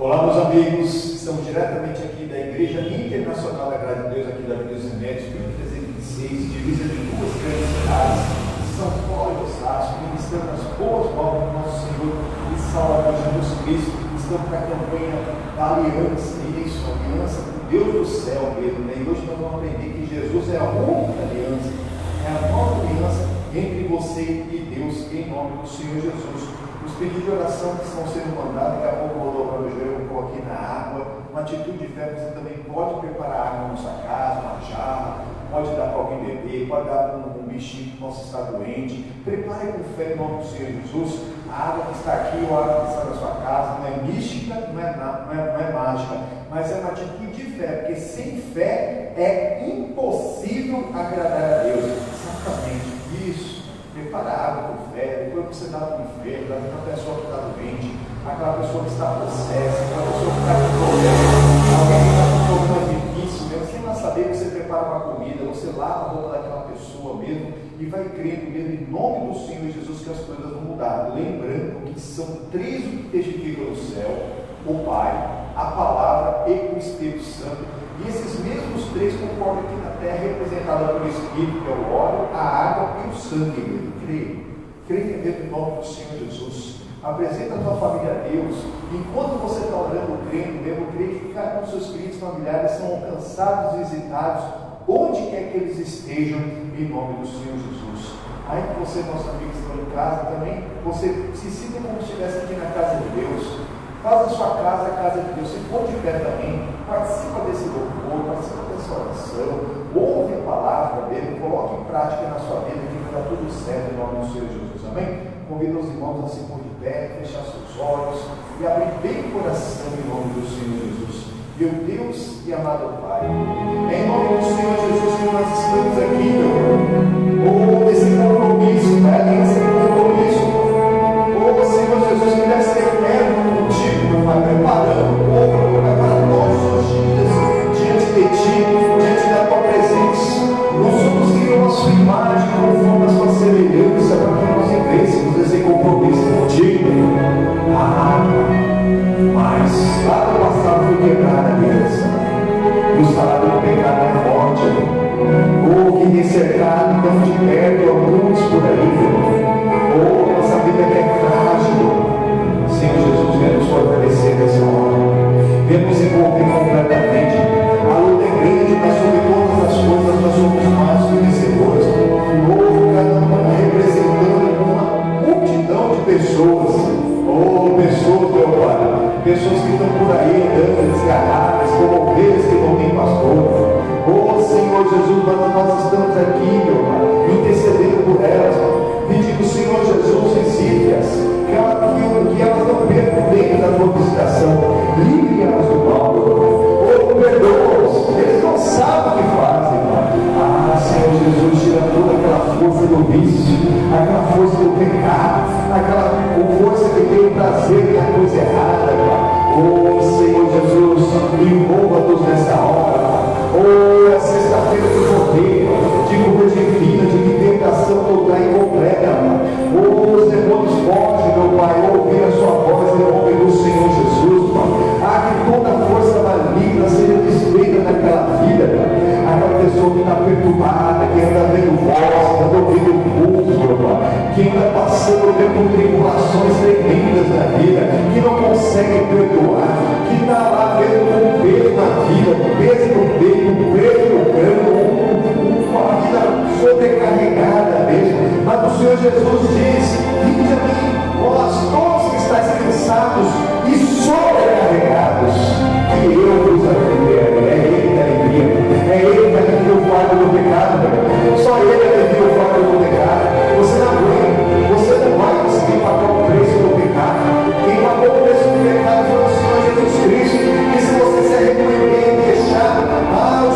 Olá, meus amigos, estamos diretamente aqui da Igreja Internacional da Graça de Deus, aqui da Avenida dos Remédios, 1326, divisa de duas grandes cidades, São Paulo e Osasco, ministrando as boas novas do nosso Senhor e Salvador Jesus Cristo. Estamos na campanha da aliança, isso, aliança com Deus do céu mesmo, né? E hoje nós vamos aprender que Jesus é a única aliança, é a nova aliança entre você e Deus, em nome do Senhor Jesus. Os pedidos de oração que estão sendo mandados, daqui a pouco eu vou dobrar o joelho, eu vou aqui na água. Uma atitude de fé, você também pode preparar água na sua casa, uma jarra, pode dar para alguém beber, pode dar para um bichinho que possa estar doente. Prepare com fé em nome do Senhor Jesus. A água que está aqui, ou a água que está na sua casa, não é mística, não é mágica, mas é uma atitude de fé, porque sem fé é impossível agradar a Deus. Exatamente isso. Prepara água com fé, depois você dá para o enfermo, dá para a pessoa que está doente, aquela pessoa que está possessa, aquela pessoa que está com problema, alguém que está com problema difícil, mesmo, sem lá saber, você prepara uma comida, você lava a roupa daquela pessoa mesmo, e vai crendo mesmo em nome do Senhor Jesus que as coisas vão mudar. Lembrando que são três o que testificam no céu: o Pai, a Palavra e o Espírito Santo. E esses mesmos três concordam aqui na terra, representada pelo Espírito, que é o óleo, a água e o sangue. Creia mesmo em nome do Senhor Jesus. Apresenta a tua família a Deus. Enquanto você está orando, crendo mesmo, creia que cada um dos seus queridos familiares são alcançados e visitados, onde quer que eles estejam, em nome do Senhor Jesus. Aí que você, nossos amigos, estão em casa também, você se sinta como se estivesse aqui na casa de Deus. Faz a sua casa a casa de Deus. Se for de pé também, participa desse louvor, participa dessa oração, ouve a palavra dele, coloque em prática na sua vida, que vai dar tudo certo em nome do Senhor Jesus. Amém? Convido os irmãos a se pôr de pé, fechar seus olhos e abrir bem o coração em nome do Senhor Jesus. Meu Deus e amado Pai, é em nome do Senhor Jesus que nós estamos aqui, meu irmão. Esse compromisso, né? Esse compromisso. Senhor Jesus, que deve ser eterno contigo, meu Pai, preparando o povo, meu Pai, para todos os dias, diante de Ti, diante da Tua presença. Nós somos criados a Sua imagem, conforme a Sua semelhança, para que nós vivêssemos esse compromisso contigo. Mas lá no passado foi quebrada a aliança, e o salário do pecado é morte. Que tem cercado tão de perto alguns por aí, nossa vida que é frágil. Senhor Jesus, vem nos fortalecer nessa hora, vem nos envolver completamente. A luta é grande, mas sobre todas as coisas nós somos mais que vencedores. Cada um representando uma multidão de pessoas. Pessoas, meu Pai, pessoas que estão por aí andando desgarradas, como ovelhas que não têm pastor. Senhor Jesus, nós estamos aqui, meu Pai, intercedendo por elas, pedindo, Senhor Jesus, visite-as, que elas não percam dentro da tua visitação, livre-as do mal, perdoa-os, eles não sabem o que fazem, Pai. Senhor Jesus, tira toda aquela força do vício, aquela força do pecado, aquela força que tem o prazer na coisa errada, Pai. Senhor Jesus, envolva-nos nessa hora, Pai. A sexta-feira de rodeio, de cura divina, de libertação total e completa, Pai. Os demônios fogem, meu Pai, ouvir a sua voz em nome do Senhor Jesus, Pai. Que toda força maligna seja desfeita naquela vida, Pai. Aquela pessoa que está perturbada, que anda vendo voz, que anda ouvindo culto, meu Pai. Que anda passando por tribulações tremendas na vida, que não consegue perdoar, que está lá vendo com peso na vida, peso no peito, peso no campo, com a vida sobrecarregada mesmo. Mas o Senhor Jesus diz: vinde a mim, vós todos que estáis cansados e sobrecarregados, que eu vos aliviarei. É Ele que alivia, é Ele que alivia o fardo do pecado, meu. Só Ele alivia o fardo do pecado. Você não aguenta, você não vai conseguir pagar o preço do pecado. Quem pagou o preço do pecado foi o Senhor Jesus Cristo. E se você se arrepender e deixar, o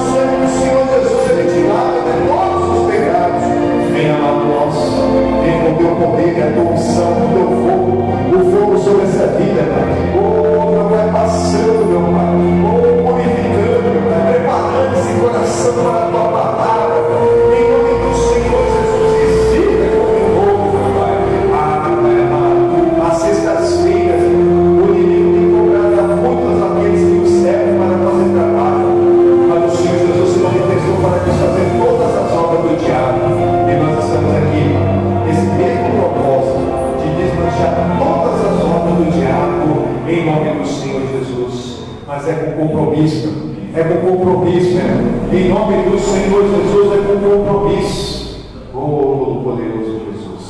Em nome do Senhor Jesus, é com compromisso. Oh, Todo-Poderoso Jesus.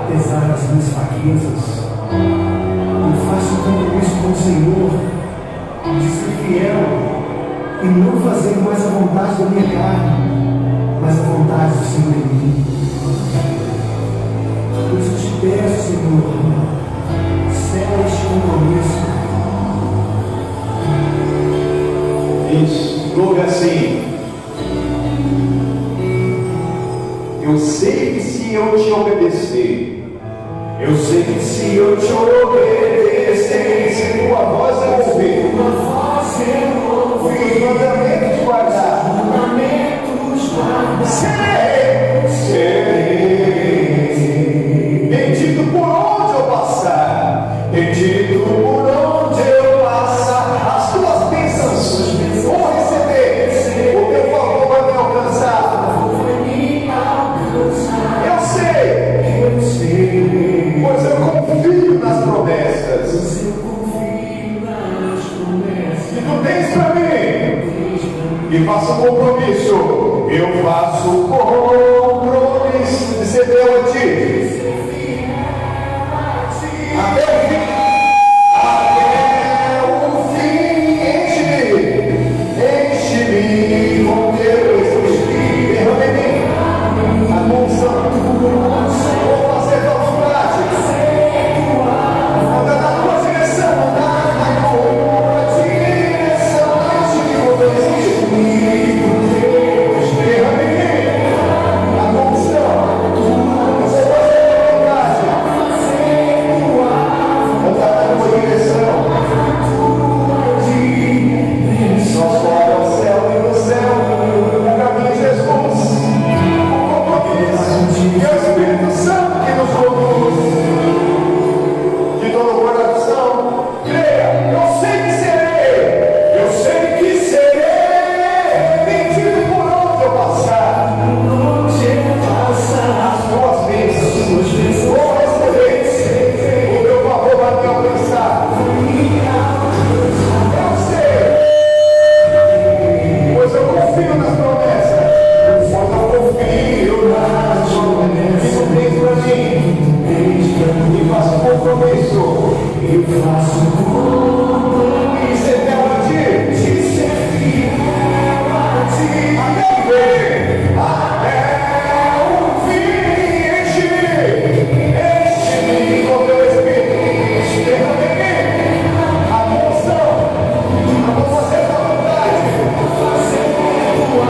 Apesar das minhas fraquezas, eu faço um compromisso com o Senhor de ser fiel e não fazer mais a vontade da minha carne, mas a vontade do Senhor em mim. Por isso eu te peço, Senhor, sela este compromisso. Isso, louve assim. Eu sei que se eu te obedecer, eu sei que se eu te obedecer, se tua voz eu ouvir, os mandamentos guardar, serei bendito por onde eu passar, bendito por onde eu passar, as tuas bênçãos vou receber, o teu favor vai me alcançar. Eu sei, pois eu confio nas promessas que tu tens para mim, e faço um compromisso, eu faço um compromisso de ser fiel a ti, até o fim, enche-me com teu Espírito, derrama em mim a unção, vou fazer tua vontade, andar na tua direção, andar na tua direção, enche-me com teu Espírito, derrama em mim a unção, vou fazer tua vontade, andar na tua direção. Nós fora o céu e no céu, o caminho de Jesus, o compromisso, e o Espírito Santo que nos conduz, de todo o coração. Creia, eu sei que serei bendito por onde eu passar, as tuas bênçãos vou receber, o teu favor vai me alcançar. Eu sei, pois eu confio nas promessas, pois eu confio nas promessas que tu tens para mim, e faço compromisso, de ser fiel a ti, até o fim, enche-me com teu Espírito, derrama em mim a unção, vou fazer tua vontade,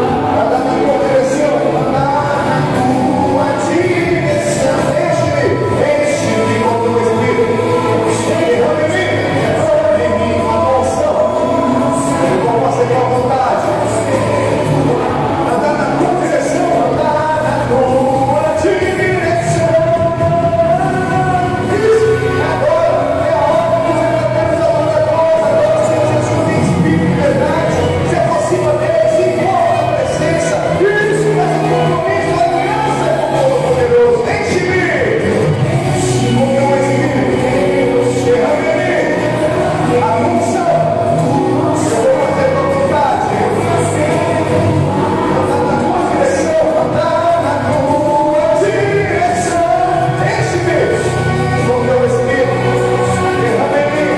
andar na tua direção, enche-me com teu Espírito, derrama em mim a unção, vou fazer tua vontade, andar na tua direção, Isso, agora é a hora que você está tendo outra coisa, agora você Jesus tem Espírito de verdade, se aproxima dele, se envolve na presença, isso, faz um compromisso, aliança com o Todo-Poderoso, enche-me com teu Espírito, derrama em mim a unção, eu vou fazer tua vontade, andar na tua direção, enche-me com teu Espírito, derrama em mim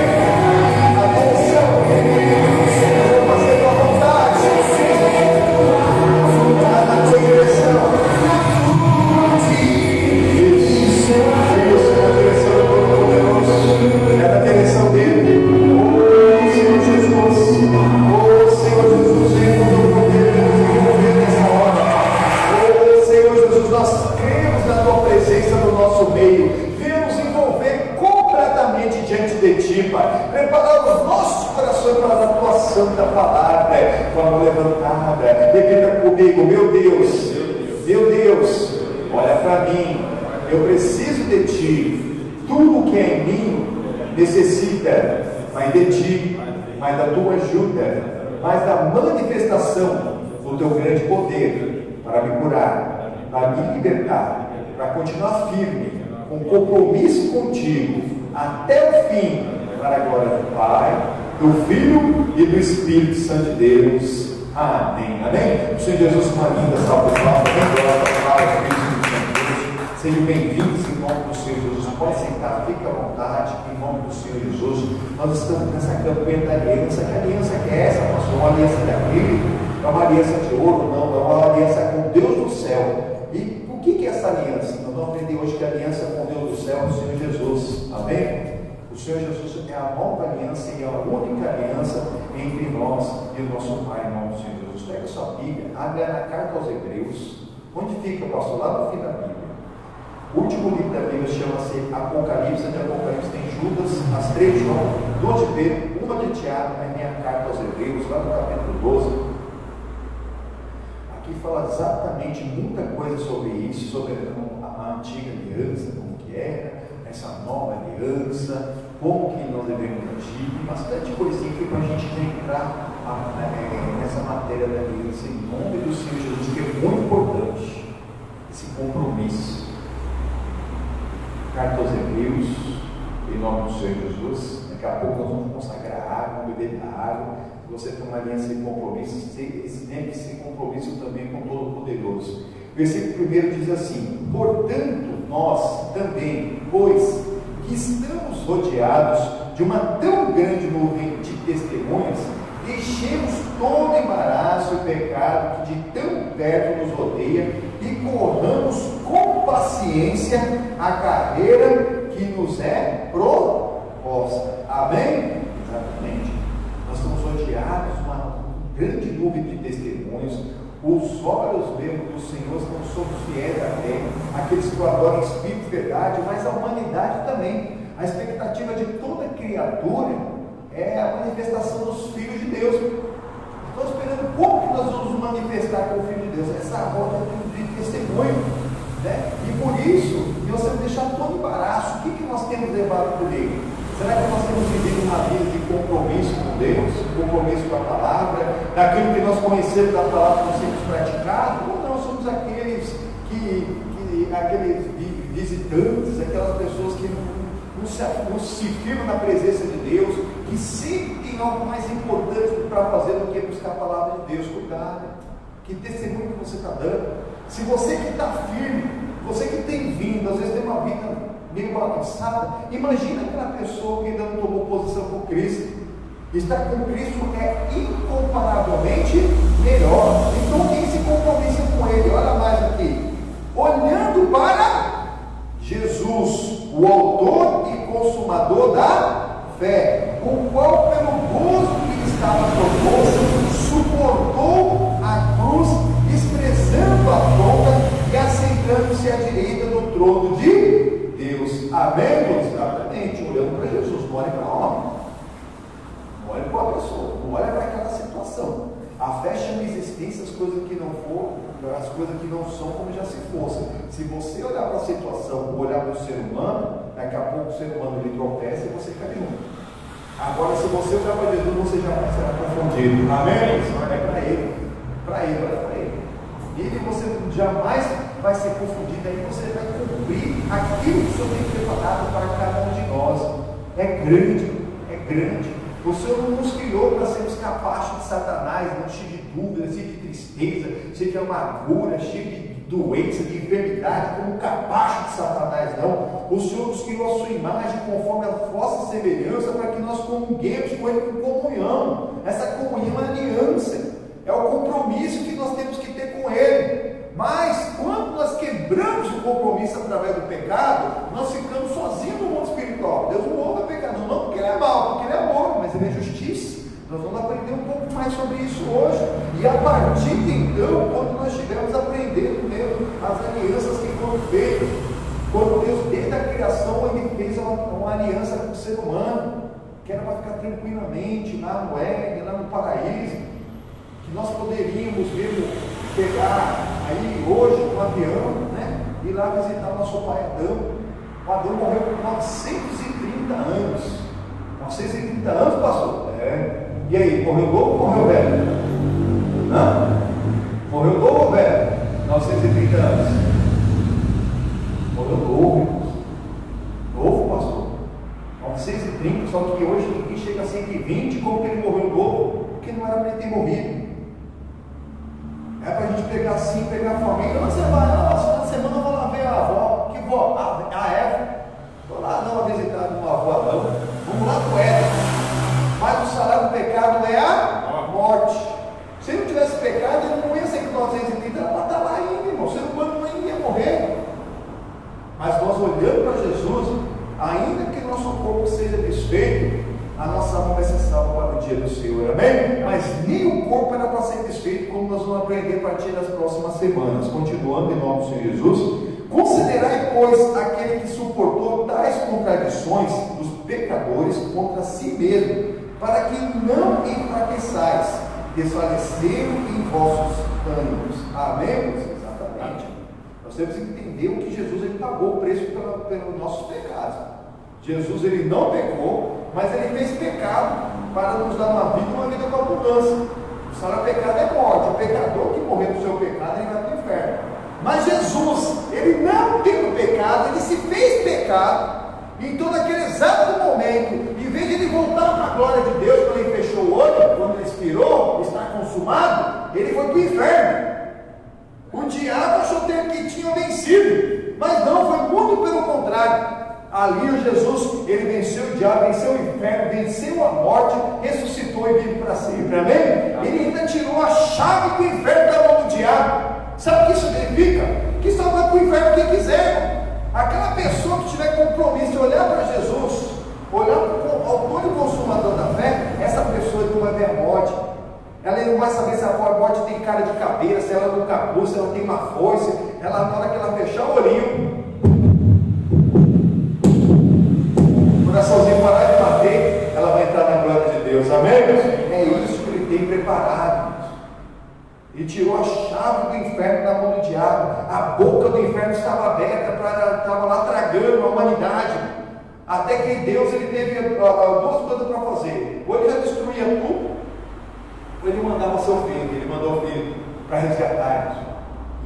a unção, eu vou fazer tua vontade, andar na tua direção. Isso, na direção do Todo-Poderoso, é na direção dele. Oh Senhor Jesus, vem com teu poder, desenvolver nessa hora. Oh Senhor Jesus, nós cremos na tua presença no nosso meio. Venha nos envolver completamente diante de ti, Pai. Preparar os nossos corações para a tua santa palavra, com a mão levantada. Repita comigo, meu Deus, olha para mim, eu preciso de ti. Tudo que é em mim necessita mais de ti, mais da tua ajuda, mais da manifestação do teu grande poder para me curar, para me libertar, para continuar firme, com compromisso contigo, até o fim, para a glória do Pai, do Filho e do Espírito Santo de Deus. Amém. Amém? O Senhor Jesus, uma linda salva de palmas. Sejam bem-vindos em nome do Senhor Jesus. Pode sentar, fique à vontade em nome do Senhor Jesus. Nós estamos nessa campanha da aliança. Que aliança que é essa, pastor? Uma aliança de acrílico? É uma aliança de ouro? Não, é uma aliança com Deus do céu. E o que é essa aliança? Nós vamos aprender hoje que a aliança com Deus do céu é o Senhor Jesus. Amém? O Senhor Jesus é a nova aliança e a única aliança entre nós e o nosso Pai, em nome do Senhor Jesus. Pega a sua Bíblia, abre na carta aos Hebreus. Onde fica, pastor? Lá no fim da Bíblia. O último livro da Bíblia chama-se Apocalipse. De Apocalipse tem Judas, as 3 de João, 2 de Pedro, uma de Tiago, mas tem a carta aos Hebreus, lá no capítulo 12. Aqui fala exatamente muita coisa sobre isso, sobre a antiga aliança, como que era, essa nova aliança, como que nós devemos agir, tem bastante coisinha aqui para a gente entrar nessa matéria da aliança em nome do Senhor Jesus, que é muito importante, esse compromisso. Carta aos Hebreus, em nome do Senhor Jesus. Daqui a pouco nós vamos consagrar água, vamos beber da água. Se você tem uma aliança de compromisso, lembre-se esse compromisso também com o Todo-Poderoso. Versículo 1 diz assim: portanto, nós também, pois que estamos rodeados de uma tão grande nuvem de testemunhas, deixemos todo embaraço e pecado que de tão perto nos rodeia e corramos com paciência a carreira que nos é proposta. Amém? Exatamente. Nós estamos rodeados de uma grande nuvem de testemunhos. Os olhos mesmo do Senhor estão sobre os fiéis da fé, aqueles que o adoram em espírito e verdade, mas a humanidade também. A expectativa de toda criatura é a manifestação dos filhos de Deus. Estou esperando como que nós vamos nos manifestar com o Filho de Deus. Essa roda de testemunho, né? E por isso, nós temos que deixar todo embaraço. O que nós temos levado por ele? Será que nós temos vivido uma vida de compromisso com Deus, compromisso com a palavra, daquilo que nós conhecemos da palavra que nós temos praticado? Ou não somos aqueles aqueles visitantes, aquelas pessoas que não se firmam na presença de Deus, que sempre tem algo mais importante para fazer do que buscar a palavra de Deus? Cuidado, que testemunho que você está dando. Se você que está firme, você que tem vindo, às vezes tem uma vida meio balançada, imagina aquela pessoa que ainda não tomou posição com Cristo. Estar com Cristo é incomparavelmente melhor. Então quem se compromisso com Ele? Olha mais aqui, olhando para Jesus, o autor e consumador da fé, o qual pelo gozo que lhe estava proposto, suportou a cruz, desprezando a afronta e assentando-se à direita do trono de Deus. Amém, irmãos? Exatamente, olhando para Jesus, não olhe para o homem, não olhe para a pessoa, não olhe para aquela situação. A fé chama existência as coisas que não foram, as coisas que não são como já se fossem. Se você olhar para a situação, ou olhar para o ser humano, daqui a pouco o ser humano ele tropeça e você cai junto. Agora, se você olhar para Jesus, você jamais será confundido. Amém? Você olha para Ele, olha para Ele. Ele você jamais vai ser confundido, aí você vai cumprir aquilo que o Senhor tem preparado para cada um de nós. É grande, é grande. O Senhor não nos criou para sermos capazes de Satanás, não cheio de dúvidas, cheio de tristeza, cheio de amargura, cheio de doença, de enfermidade, como capacho de Satanás, não. O Senhor nos criou a sua imagem conforme a vossa semelhança, para que nós comunguemos com Ele com comunhão. Essa comunhão é aliança, é o compromisso que nós temos que ter com Ele. Mas quando nós quebramos o compromisso através do pecado, nós ficamos sozinhos no mundo espiritual. Deus não ouve o pecado, não porque Ele é mau, porque Ele é amor, mas Ele é justiça. Nós vamos aprender um pouco mais sobre isso hoje. E a partir de então, quando nós estivermos aprendendo mesmo as alianças que foram feitas, quando Deus, desde a criação, Ele fez uma aliança com o ser humano, que era para ficar tranquilamente lá no Éden, lá no paraíso, que nós poderíamos mesmo pegar aí hoje um avião, né, e ir lá visitar o nosso pai Adão. O Adão morreu com 930 anos. 930 anos, pastor? É. E aí, morreu novo ou morreu velho? Não? Morreu novo ou velho? 930 anos. Morreu novo, irmãos. Novo, pastor. 930, só que hoje ninguém chega a 120 como pegar assim, pegar a família. Onde você vai? Não, final de semana eu vou lá ver a avó. Que vó? A Eva. Vou lá dar uma visitada numa avó, não. Vamos lá pro Éden. Mas o salário do pecado é a morte. Se ele não tivesse pecado, ele não ia ser que 930, era para estar lá ainda, irmão. O ser humano não ia morrer. Mas nós olhando para Jesus, ainda que nosso corpo seja desfeito, a nossa alma vai ser salva para o dia do Senhor, amém? Mas nem o corpo era para ser desfeito, como nós vamos aprender a partir das próximas semanas. Continuando em nome do Senhor Jesus, considerai, pois, aquele que suportou tais contradições dos pecadores contra si mesmo, para que não enfraqueçais, desfaleceram em vossos ânimos. Amém? Exatamente. Nós temos que entender o que Jesus ele pagou o preço pelos nossos pecados. Jesus ele não pecou, mas ele fez pecado para nos dar uma vida com abundância. O salário do pecado é morte. O pecador que morrer do seu pecado, ele vai para o inferno. Mas Jesus, ele não teve pecado, ele se fez pecado. Então, naquele exato momento, em vez de ele voltar para a glória de Deus, quando ele fechou o olho, quando ele expirou, está consumado, ele foi para o inferno. O diabo achou que tinha vencido, mas não, foi muito pelo contrário. Ali o Jesus, ele venceu o diabo, venceu o inferno, venceu a morte, ressuscitou e vive para sempre, amém? Ele ainda tirou a chave do inferno da mão do diabo. Sabe o que isso significa? Que só vai para o inferno quem quiser. Aquela pessoa que tiver compromisso de olhar para Jesus, olhar para o autor e consumador da fé, essa pessoa não vai ver a morte. Ela não vai saber se a morte tem cara de caveira, se ela é um capuz, se ela tem uma foice. Ela, na hora que ela fechar o olhinho, o coraçãozinho parar de bater, ela vai entrar na glória de Deus, amém? É isso que ele tem preparado. E tirou a chave do inferno da mão do diabo. A boca do inferno estava aberta, estava lá tragando a humanidade. Até que Deus ele teve duas coisas para fazer. Ou ele já destruía tudo, ou ele mandava seu filho. Ele mandou o filho para resgatar.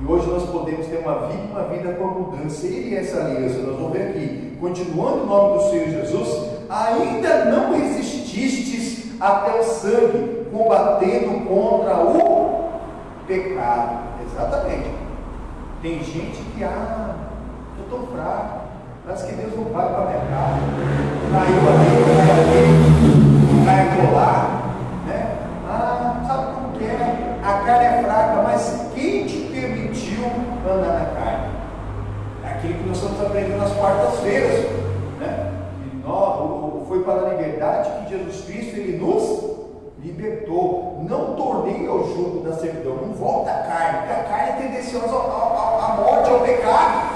E hoje nós podemos ter uma vida com abundância. E essa aliança, nós vamos ver aqui. Continuando o nome do Senhor Jesus, ainda não resististes até o sangue, combatendo contra o pecado. Exatamente. Tem gente que, eu estou fraco, parece que Deus não vai para a minha casa, caiu colar, né? Sabe como que é? A carne é fraca, mas quem te permitiu andar na carne? É aquilo que nós estamos aprendendo nas quartas-feiras, né? E foi para a liberdade que Jesus Cristo ele nos libertou. Não tornei ao jugo da servidão, não volta a carne, porque a carne é tendenciosa à morte, ao pecado.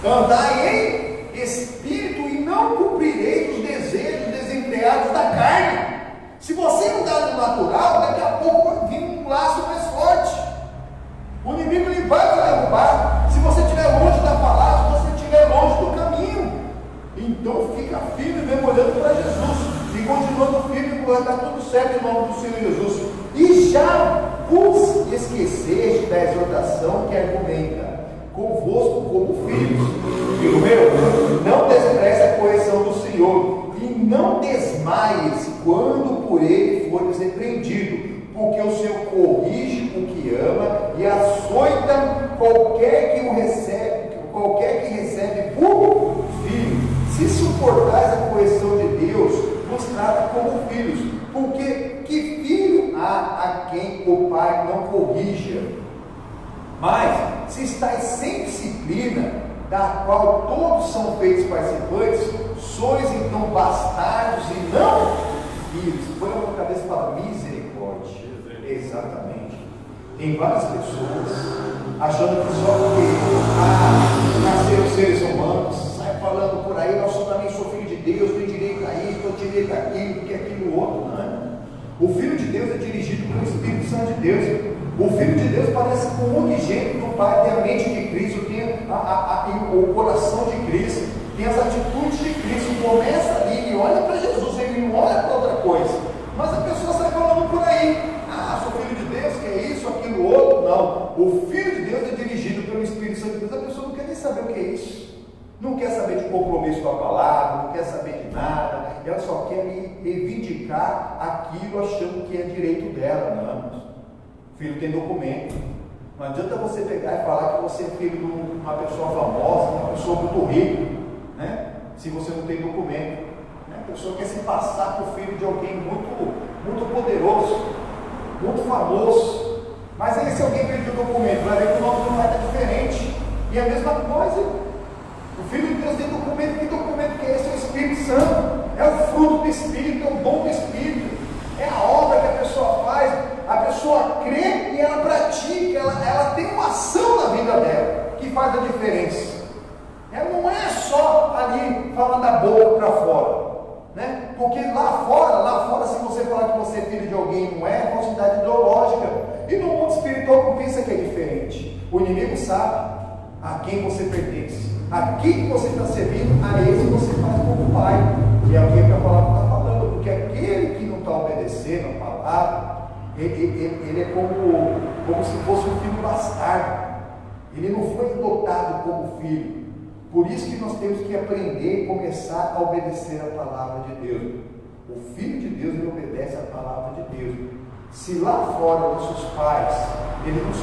Andai em espírito e não cumprireis os desejos desenfreados da carne. Se você andar no natural, daqui a pouco vai vir um laço mais forte. O inimigo ele vai te derrubar. Se você estiver longe da palavra, se você estiver longe do caminho, então fica firme mesmo olhando para Jesus. E continuando firme, vai dar tudo certo em nome do Senhor Jesus. E já vos esqueceste da exortação que argumenta convosco como filhos. Filho meu, não despreze a correção do Senhor, e não desmaies quando por ele fores repreendido, porque o Senhor corrige o que ama e açoita qualquer que recebe por filho. Se suportais a correção de Deus, nos trata como filhos, porque que filho há a quem o pai não corrija? Mas se estáis sem disciplina, da qual todos são feitos participantes, sois então bastardos e não filhos. Põe a mão na cabeça e fala misericórdia. Exatamente. Tem várias pessoas achando que só porque nasceram seres humanos, sai falando por aí, eu também sou filho de Deus, tenho direito a isso, tenho direito a aquilo, porque aquilo outro, não. O Filho de Deus é dirigido pelo Espírito Santo de Deus. O Filho de Deus parece com o unigênito do Pai, tem a mente de Cristo, tem o coração de Cristo, tem as atitudes de Cristo. Começa ali e olha para Jesus, ele não olha para outra coisa. Mas a pessoa sai falando por aí, sou filho de Deus, que é isso, aquilo outro. Não, o Filho de Deus é dirigido pelo Espírito Santo de Deus. A pessoa não quer nem saber o que é isso, não quer saber de compromisso com a palavra, não quer saber de nada, ela só quer reivindicar aquilo achando que é direito dela. Não, o filho tem documento, Não adianta você pegar e falar que você é filho de uma pessoa famosa, uma pessoa muito rica, né? Se você não tem documento. Né? A pessoa quer se passar por filho de alguém muito poderoso, muito famoso. Mas aí, se alguém perdeu o documento, vai ver que o nome não vai estar diferente. E a mesma coisa, o Filho de Deus tem documento. Que documento que é esse? É o Espírito Santo. É o fruto do Espírito, é o dom do Espírito. É a obra que a pessoa faz. A pessoa crê e ela pratica. Ela tem uma ação na vida dela que faz a diferença. Ela não é só ali falando da boca para fora, né? Porque lá fora, se você falar que você é filho de alguém, não é falsidade ideológica. E no mundo espiritual não pensa que é diferente. O inimigo sabe a quem você pertence, a quem você está servindo, a esse você faz como pai. E é o que a palavra está falando, porque aquele que não está obedecendo a palavra, ele é como se fosse um filho bastardo. Ele não foi adotado como filho. Por isso que nós temos que aprender e começar a obedecer a palavra de Deus. O Filho de Deus, ele obedece a palavra de Deus. Se lá fora nossos pais, ele nos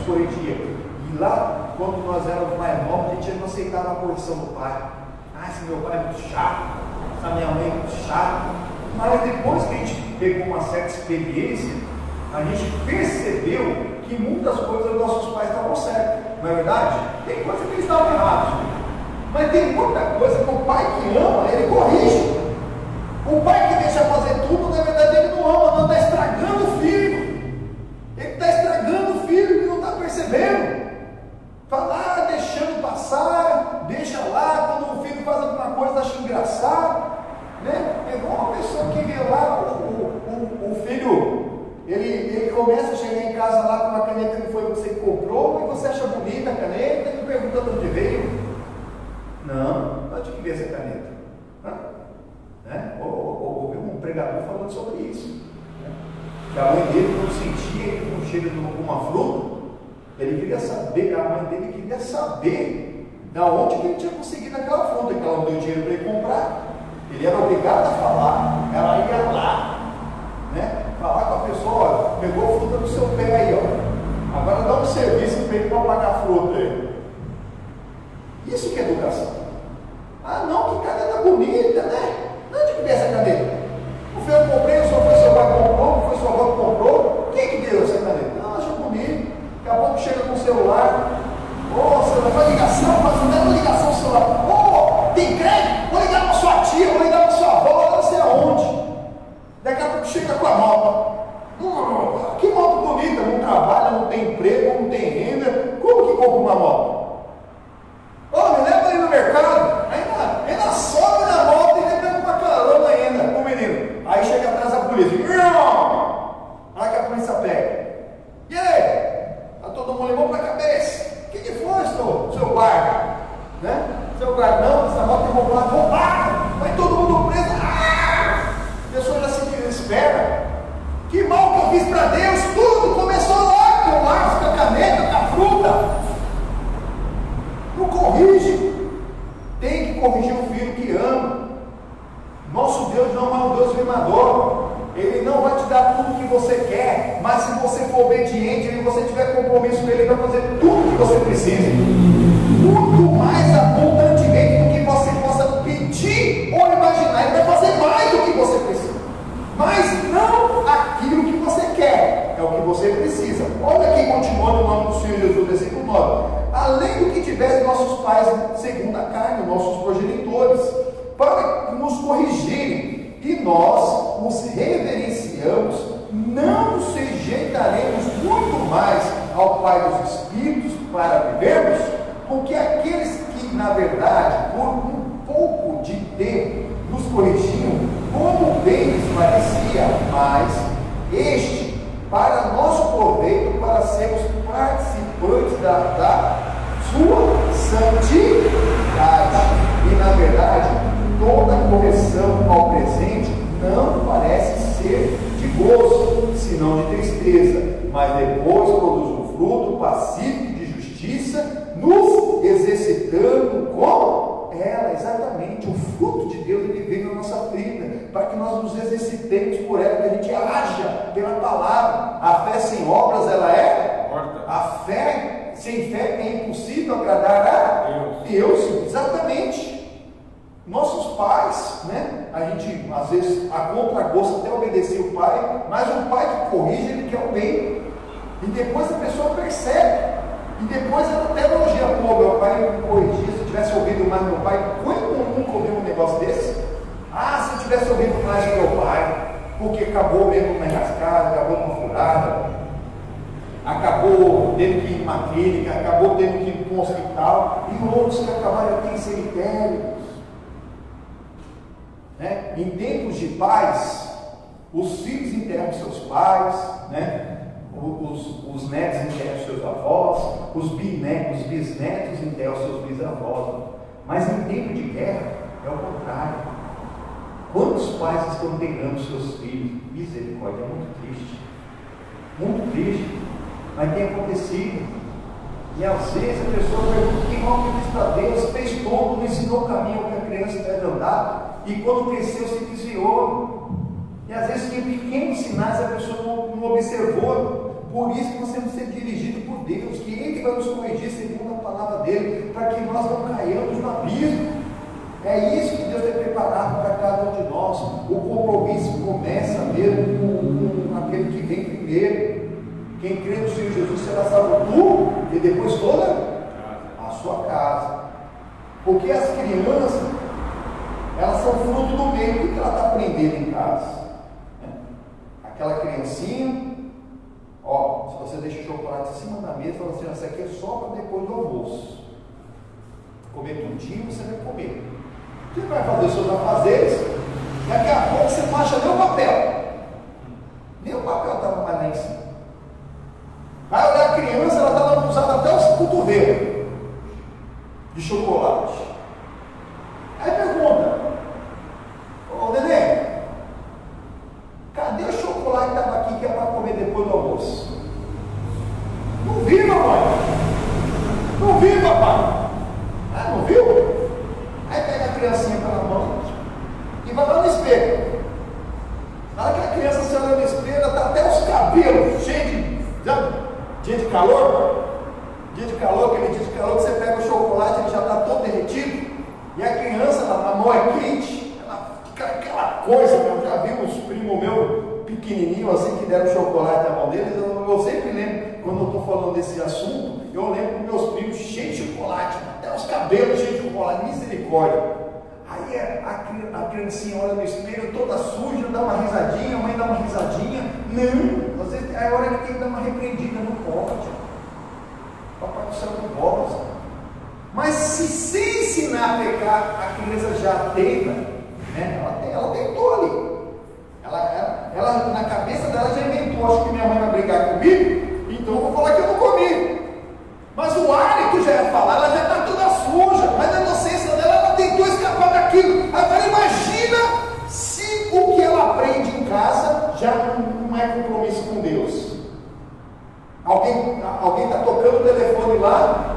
corrigia, e lá, quando nós éramos mais novos, a gente não aceitava a correção do pai. Esse meu pai é muito chato, essa minha mãe é muito chata. Mas depois que a gente pegou uma certa experiência, a gente percebeu que muitas coisas dos nossos pais estavam certas. Não é verdade? Tem coisa que eles estavam errados, mas tem muita coisa que o pai que ama, ele corrige. O pai que deixa fazer tudo, na verdade ele não ama, não, está estragando o filho. Ele está estragando o filho, ele não está percebendo. Falar, deixando passar, deixa lá, quando o filho faz alguma coisa, acha engraçado, né? É igual uma pessoa que vê lá o filho, ele começa a chegar em casa lá com uma caneta que foi você que comprou, e você acha bonita a caneta, e pergunta de onde veio. Não, onde que veio essa caneta? Né? Ouvi um pregador falando sobre isso. Né? Que a mãe dele, quando sentia que não cheiro de uma fruta, ele queria saber, a mãe dele queria saber da onde que ele tinha conseguido aquela fruta, que ela não deu dinheiro para ele comprar. Ele era obrigado a falar, ela ia lá, né? Falar com a pessoa, olha, pegou a fruta do seu pé aí, ó. Agora dá um serviço para ele para pagar a fruta aí. Isso que é educação. Ah não, que caneta bonita, né? Não, onde que deu essa caneta? Não foi eu que comprei, só foi seu pai que comprou, não foi sua avó que comprou. Quem que deu essa caneta? Não, achou bonito. Daqui a pouco chega com o celular. Você não faz ligação, mas não dá uma ligação no celular. Tem crédito? Vou ligar para sua tia, vou ligar para sua avó, não sei aonde. Daqui a pouco chega com a moto. Que moto bonita, não trabalha, não tem emprego, não tem renda. Como que compra uma moto? Me leva aí no mercado. Ainda sobe na moto e ainda pega uma carona ainda com o menino. Aí chega atrás a polícia. Aí que a polícia pega. E aí? Todo mundo levou para a cabeça. O que foi, seu guarda? Né? Seu guarda, não, essa moto é roubada. Vai todo mundo preso. A pessoa já se desespera. Que mal que eu fiz para Deus? Tudo começou lá, com o lápis, com a caneta, com a fruta. Não corrige. Tem que corrigir o filho que ama. Nosso Deus não é um Deus mimador. Ele não vai te dar tudo que você quer, mas se você for obediente e você tiver compromisso com ele, ele vai fazer tudo que você precisa, muito mais abundantemente do que você possa pedir ou imaginar. Ele vai fazer mais do que você precisa, mas não aquilo que você quer, é o que você precisa. Olha quem continua no nome do Senhor Jesus, versículo 9: além do que tivessem nossos pais segundo a carne, nossos progenitores, para nos corrigirem, e nós os reverenciamos, não nos sujeitaremos muito mais ao Pai dos Espíritos para vivermos? Porque aqueles que, na verdade, por um pouco de tempo nos corrigiam, como bem lhes parecia, mas este, para nosso proveito, para sermos participantes da sua santidade. E, na verdade, toda correção ao presente não parece ser de gozo, senão de tristeza, mas depois produz um fruto pacífico de justiça, nos exercitando com ela, exatamente o fruto de Deus ele vem na nossa vida, para que nós nos exercitemos por ela, que a gente haja pela palavra. A fé sem obras, ela é morta. A fé, sem fé é impossível agradar a Deus. Exatamente. Nossos pais, né? A gente, às vezes, a contragosto até obedecer o pai, mas o pai que corrige, ele quer o bem. E depois a pessoa percebe. E depois ela até elogia, pô, meu pai me corrigia, se eu tivesse ouvido mais meu pai, quando eu nunca ouvi um negócio desse? Ah, se eu tivesse ouvido mais do meu pai, porque acabou mesmo numa enrascada, acabou numa furada, acabou tendo que ir numa clínica, acabou tendo que ir para um hospital, e outros que acabaram aqui em cemitérios. Né? Em tempos de paz, os filhos enterram seus pais, né? Os netos enterram seus avós, os bisnetos enterram seus bisavós. Mas em tempo de guerra é o contrário. Quantos pais estão enterrando seus filhos? Misericórdia, é muito triste. Muito triste. Mas tem acontecido. E às vezes a pessoa pergunta: que mal que fiz para Deus? Fez todo, não ensinou o caminho que a criança deve andar, e quando cresceu se desviou. E às vezes tem pequenos sinais, a pessoa não observou. Por isso que nós temos que ser dirigidos por Deus, que Ele vai nos corrigir segundo a palavra dele, para que nós não caiamos no abismo. É isso que Deus tem preparado para cada um de nós. O compromisso começa mesmo com aquele que vem primeiro. Quem crê no Senhor Jesus será salvo, tu e depois toda a sua casa. Porque as crianças, elas são fruto do meio. O que ela está aprendendo em casa? Aquela criancinha, ó, se você deixa o chocolate em cima da mesa, fala assim: isso aqui é só para depois do almoço. Comer tudinho, você vai comer. Você vai fazer os seus afazeres, daqui a pouco você não acha nem o papel. Nem o papel estava mais lá em cima. Vai olhar a criança, ela estava usando até os cotovelos de chocolate. Aí pergunta: ô neném, cadê o chocolate que estava aqui que é para comer depois do almoço? Não vi, mamãe. Não vi, papai. Ah, não viu? Aí pega a criancinha pela mão e vai lá no espelho. Na hora que a criança se olha no espelho, ela está até os cabelos cheios de dia de calor. Dia de calor, aquele dia de calor que você pega o chocolate, ele já está todo derretido. E a criança, a mão é quente, ela fica aquela coisa. Eu já vi uns primos meus pequenininhos assim que deram chocolate na mão deles. Eu sempre lembro, quando eu estou falando desse assunto, eu lembro dos meus primos cheios de chocolate, até os cabelos cheios de chocolate, misericórdia. Aí a criancinha olha no espelho toda suja, dá uma risadinha, a mãe dá uma risadinha. Não, às vezes é a hora que tem que dar uma repreendida, não pode. Papai do céu não pode. Mas se ensinar a pecar, a criança já tenta, né? Ela tentou ali. Ela na cabeça dela já inventou: acho que minha mãe vai brigar comigo, então eu vou falar que eu não comi. Mas o hálito já ia falar, ela já está toda suja, mas na inocência dela, ela tentou escapar daquilo. Agora imagina se o que ela aprende em casa já não é compromisso com Deus. Alguém está tocando o telefone lá,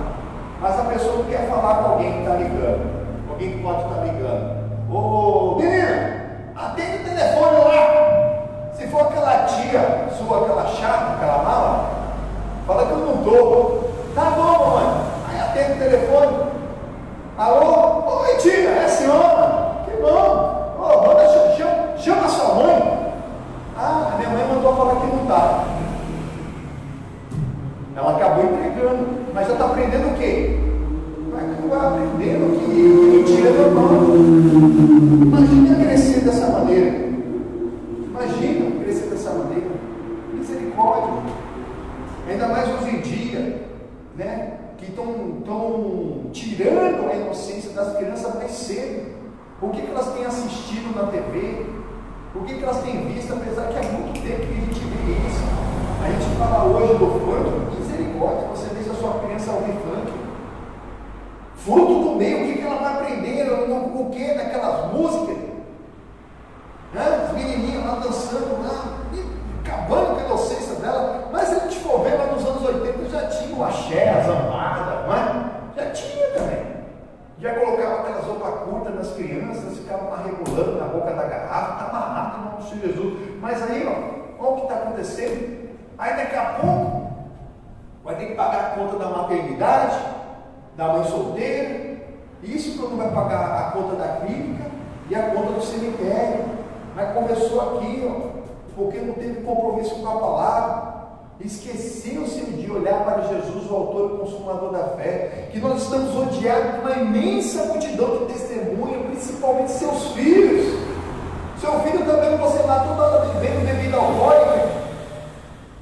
mas a pessoa não quer falar com alguém que está ligando. Alguém que pode estar ligando. Ô menina, atende o telefone lá. Se for aquela tia sua, aquela chata, aquela mala, fala que eu não estou. Tá bom, mamãe. Aí atende o telefone. Alô? Oi, tia, é a senhora? Que bom. Oh, manda, chama a sua mãe. Ah, a minha mãe mandou falar que não está. Ela acabou entregando, mas já está aprendendo o quê? Vai aprendendo que mentira é normal. Imagina crescer dessa maneira. Imagina crescer dessa maneira. Misericórdia. Ainda mais hoje em dia, né? Que estão tirando a inocência das crianças mais cedo. O que elas têm assistido na TV? O que elas têm visto? Apesar que há muito tempo que a gente vê isso. A gente fala hoje do funk. Misericórdia, você deixa a sua criança ouvir funk. Fruto do meio, o que ela vai aprender? O que daquelas músicas? Né? Os menininhos lá dançando lá, acabando com a inocência dela. Mas se a gente for ver, lá nos anos 80 já tinha o axé, a zambada, não é? Já tinha também. Já colocava aquelas roupas curtas nas crianças, acontecendo. Aí daqui a pouco vai ter que pagar a conta da maternidade, da mãe solteira, isso quando vai pagar a conta da clínica e a conta do cemitério. Mas começou aqui, porque não teve compromisso com a palavra, esqueceu-se de olhar para Jesus, o autor e consumador da fé, que nós estamos rodeados de uma imensa multidão de testemunha, principalmente seus filhos. Seu filho está vendo você lá toda hora bebendo bebida alcoólica.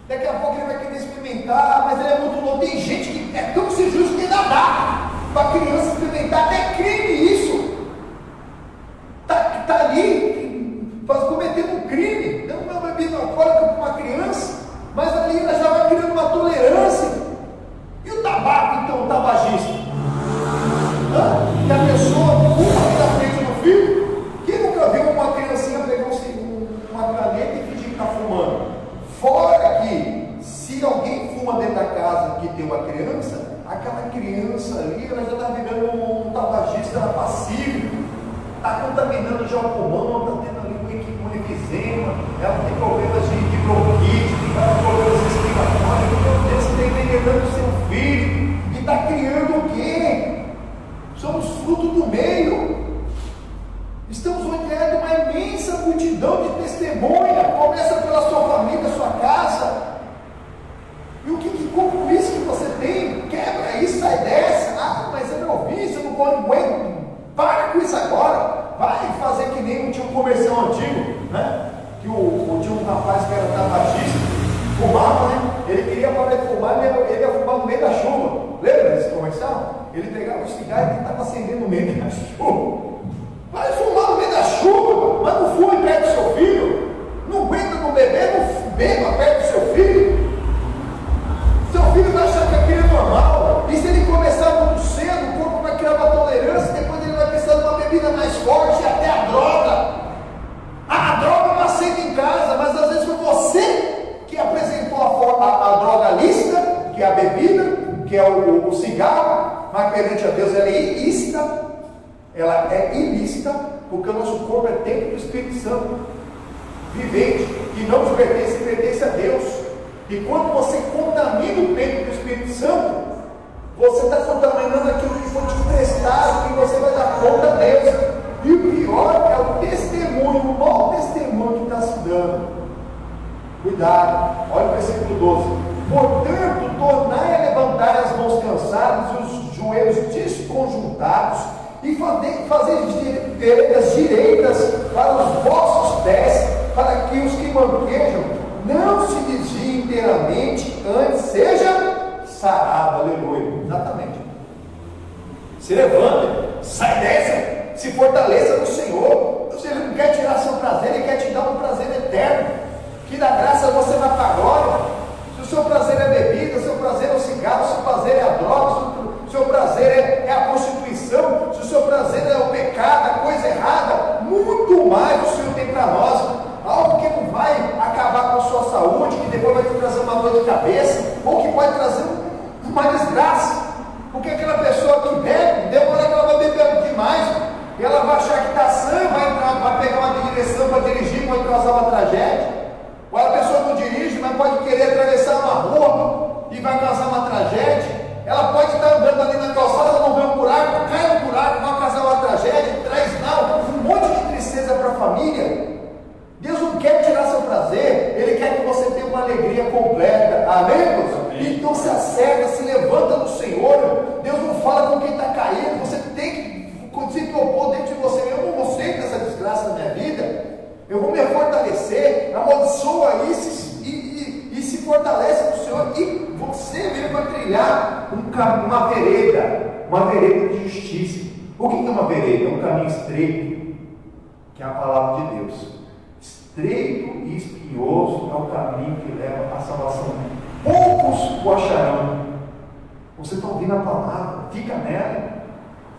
Daqui a pouco ele vai querer experimentar, mas ele é muito louco. Tem gente que é tão sem justo que ainda dá para a criança experimentar, até crime isso. Está ali cometendo um crime, dando uma bebida alcoólica para uma criança, mas ali ela já vai criando uma tolerância. E o tabaco, então, o tabagista? Que a pessoa fuma ali na frente do filho. Quem nunca viu uma criancinha pegar uma caneta e fingir que está fumando? Fora que, se alguém fuma dentro da casa que tem uma criança, aquela criança ali, ela já está virando um tabagista passivo, está contaminando já o pulmão, está tendo ali um enfisema, ela tem problemas de bronquite, tem vários problemas respiratórios. Meu Deus, você está envenenando o seu filho e está criando o quê? Somos fruto do meio. Estamos rodeados de uma imensa multidão de testemunha. Começa pela sua família, sua casa. E o que compromisso que você tem? Quebra isso, sai dessa. Ah, mas eu não ouvi, eu não aguento. Para com isso agora. Vai fazer que nem um tio comercial antigo, né? Que tinha um rapaz que era tabagista, fumava, né? Ele queria parar de fumar, ele ia fumar no meio da chuva. Lembra desse comercial? Ele pegava o cigarro e tentava acender no meio da chuva. Vai fumar no meio da chuva, mas não fume perto do seu filho. Não aguenta não beber, não beba perto do seu filho. Seu filho vai achar que aquilo é normal. E se ele começar muito cedo, o corpo vai criar uma tolerância, depois ele vai precisar de uma bebida mais forte, até a droga. A droga não aceita em casa, mas às vezes foi você que apresentou a droga lícita, que é a bebida, que é o cigarro, mas perante a Deus ela é ilícita. Ela é ilícita, porque o nosso corpo é templo do Espírito Santo, vivente, que não nos pertence, pertence a Deus. E quando você contamina o templo do Espírito Santo, você está contaminando aquilo que foi te emprestado, que você vai dar conta a Deus. E o pior é o testemunho, o mau testemunho que está se dando. Cuidado, olha o versículo 12. Portanto, tornai a levantar as mãos cansadas e os joelhos desconjuntados, e fazer veredas direitas para os vossos pés, para que os que manquejam não se desviem inteiramente, antes seja sarado. Aleluia. Exatamente. Se levanta, sai dessa, se fortaleça no Senhor. Ele não quer tirar seu prazer, Ele quer te dar um prazer eterno, que da graça você vai para a glória. Se o seu prazer é bebida, se o seu prazer é o cigarro, se o seu prazer é a droga, se o seu prazer é a prostituição, se o seu prazer é o pecado, a coisa errada, muito mais o Senhor tem para nós. Algo que não vai acabar com a sua saúde, que depois vai te trazer uma dor de cabeça, ou que pode trazer uma desgraça. Porque aquela pessoa que bebe, demora que ela vai beber demais, e ela vai achar que está sã, vai pegar uma direção para dirigir, pode causar uma tragédia. Ou a pessoa não dirige, mas pode querer atravessar uma rua e vai causar uma tragédia. Ela pode estar andando ali na calçada, ela não vê um buraco, cai no buraco, vai causar uma tragédia, traz um monte de tristeza para a família. Deus não quer tirar seu prazer, Ele quer que você tenha uma alegria completa. Amém, irmãos? Então se acerta, se levanta no Senhor. Deus não fala com quem está caído. Você tem que se propor dentro de você. Eu não gostei dessa desgraça na minha vida, eu vou me fortalecer, amaldiçoa isso e se fortalece no Senhor. E você mesmo vai trilhar uma vereda de justiça. O que é uma vereda? É um caminho estreito, que é a palavra de Deus. Estreito e espinhoso é o caminho que leva à salvação. Poucos o acharão. Você está ouvindo a palavra, fica nela.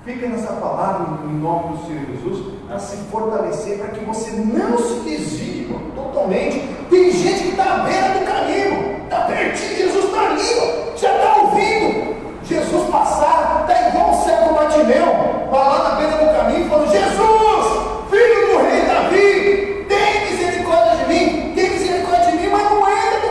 Fica nessa palavra em nome do Senhor Jesus, para se fortalecer, para que você não se desvie totalmente. Tem gente que está à beira do caminho, está pertinho, Jesus está ali, ó, já está ouvindo Jesus passar, está igual o cego Bartimeu, vai lá na beira do caminho falando: Jesus, filho do rei Davi, tem misericórdia de mim, mas não entra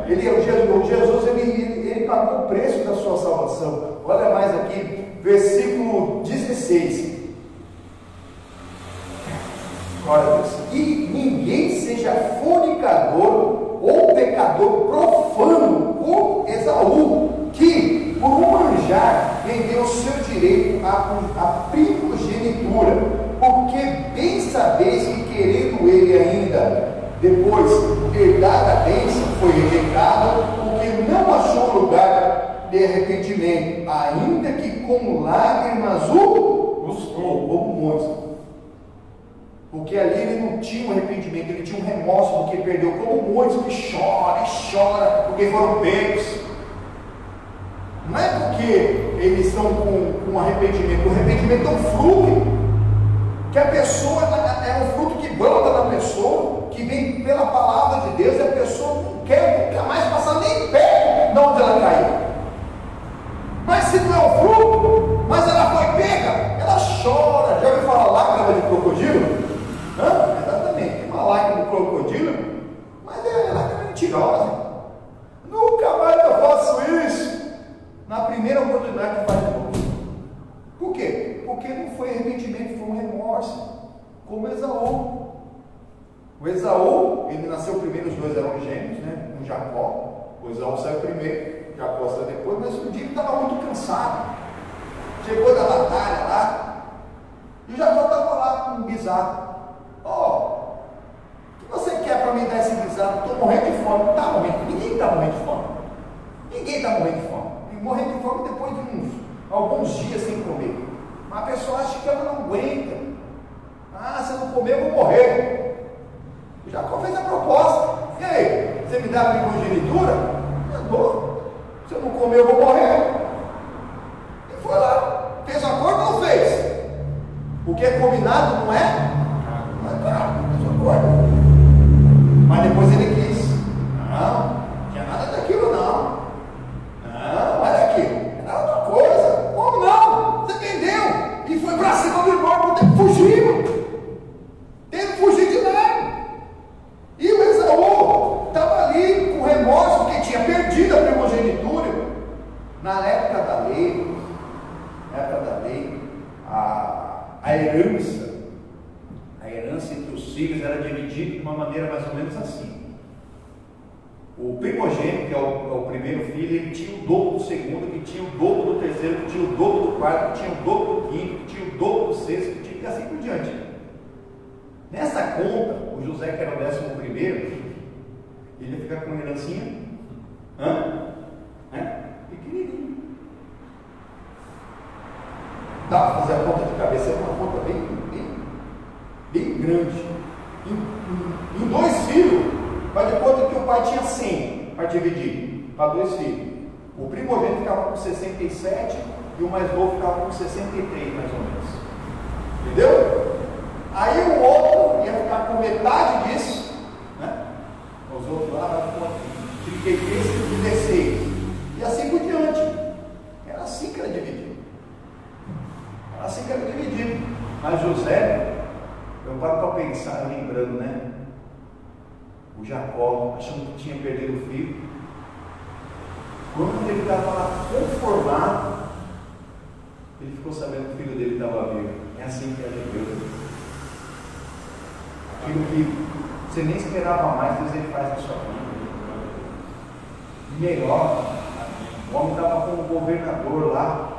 Jesus ele pagou o preço da sua salvação. Olha mais aqui, versículo 16. Glória a Deus. E ninguém seja fornicador ou pecador profano como Esaú, que por um manjar vendeu seu direito à primogenitura, porque bem sabeis que querendo ele ainda depois herdar a bênção, foi rejeitado, porque não achou lugar de arrependimento, ainda que com lágrimas o buscou, como muitos. Porque ali ele não tinha um arrependimento, ele tinha um remorso porque perdeu, como muitos que chora e chora porque foram pegos. Não é porque eles estão com arrependimento, o arrependimento é um fruto, que a pessoa é um fruto que brota da pessoa, que vem pela palavra de Deus, e a pessoa não quer nunca mais passar nem perto de onde ela caiu. Mas se não é um fruto, mas ela foi pega, ela chora. Já ouviu falar lágrima de crocodilo? Exatamente, tem uma lágrima de crocodilo, mas é lágrima mentirosa. Nunca mais eu faço isso. Na primeira oportunidade que faz de novo. Por quê? Porque não foi arrependimento, foi um remorso. Como Esaú. O Esaú, ele nasceu primeiro, os dois eram gêmeos, né? Um Jacó. O Esaú saiu primeiro, Jacó saiu depois, mas um dia ele estava muito cansado. Chegou da batalha lá, e o Jacó estava lá com um bisado. O que você quer para mim dar esse bisado? Estou morrendo de fome. Está morrendo. Ninguém está morrendo de fome. Ninguém está morrendo de fome. E morrendo de fome depois de alguns dias sem comer. Mas a pessoa acha que ela não aguenta. Se eu não comer, eu vou morrer. O Jacó fez a proposta. E aí? Você me dá a primogenitura? Eu dou. Se eu não comer, eu vou morrer. E foi lá. Fez o acordo ou não fez? O que é combinado não é? Mas depois ele quis. Não tinha nada daquilo, não. Olha aqui, era outra coisa. Como não? Você vendeu e foi para cima do irmão, teve que fugir. Teve que fugir de nada. E o Esaú estava ali com remorso porque tinha perdido a primogenitura. Na época da lei, a herança entre os filhos era dividida de uma maneira mais ou menos assim. O primogênito, que é o primeiro filho, ele tinha o dobro do segundo, que tinha o dobro do terceiro, que tinha o dobro do quarto, que tinha o dobro do quinto, que tinha o dobro do sexto, que tinha, e assim por diante. Nessa conta, o José, que era o 11º, ele ia ficar com uma herancinha pequenininho. Dá para fazer a conta de cabeça, é uma conta bem grande. Em 2 filhos, faz de conta que o pai tinha 100 para dividir, para 2 filhos. O primogênito ficava com 67 e o mais novo ficava com 63, mais ou menos. Entendeu? Aí o outro ia ficar com metade disso, né? Os outros lá vai com 33 e 16. E assim por diante. Era assim que era dividido. Mas José, eu paro para pensar, lembrando, né? O Jacó, achando que tinha perdido o filho. Quando ele estava lá conformado, ele ficou sabendo que o filho dele estava vivo. É assim que é de Deus. Aquilo que você nem esperava mais, Deus ele faz na sua vida. Melhor, o homem estava com o governador lá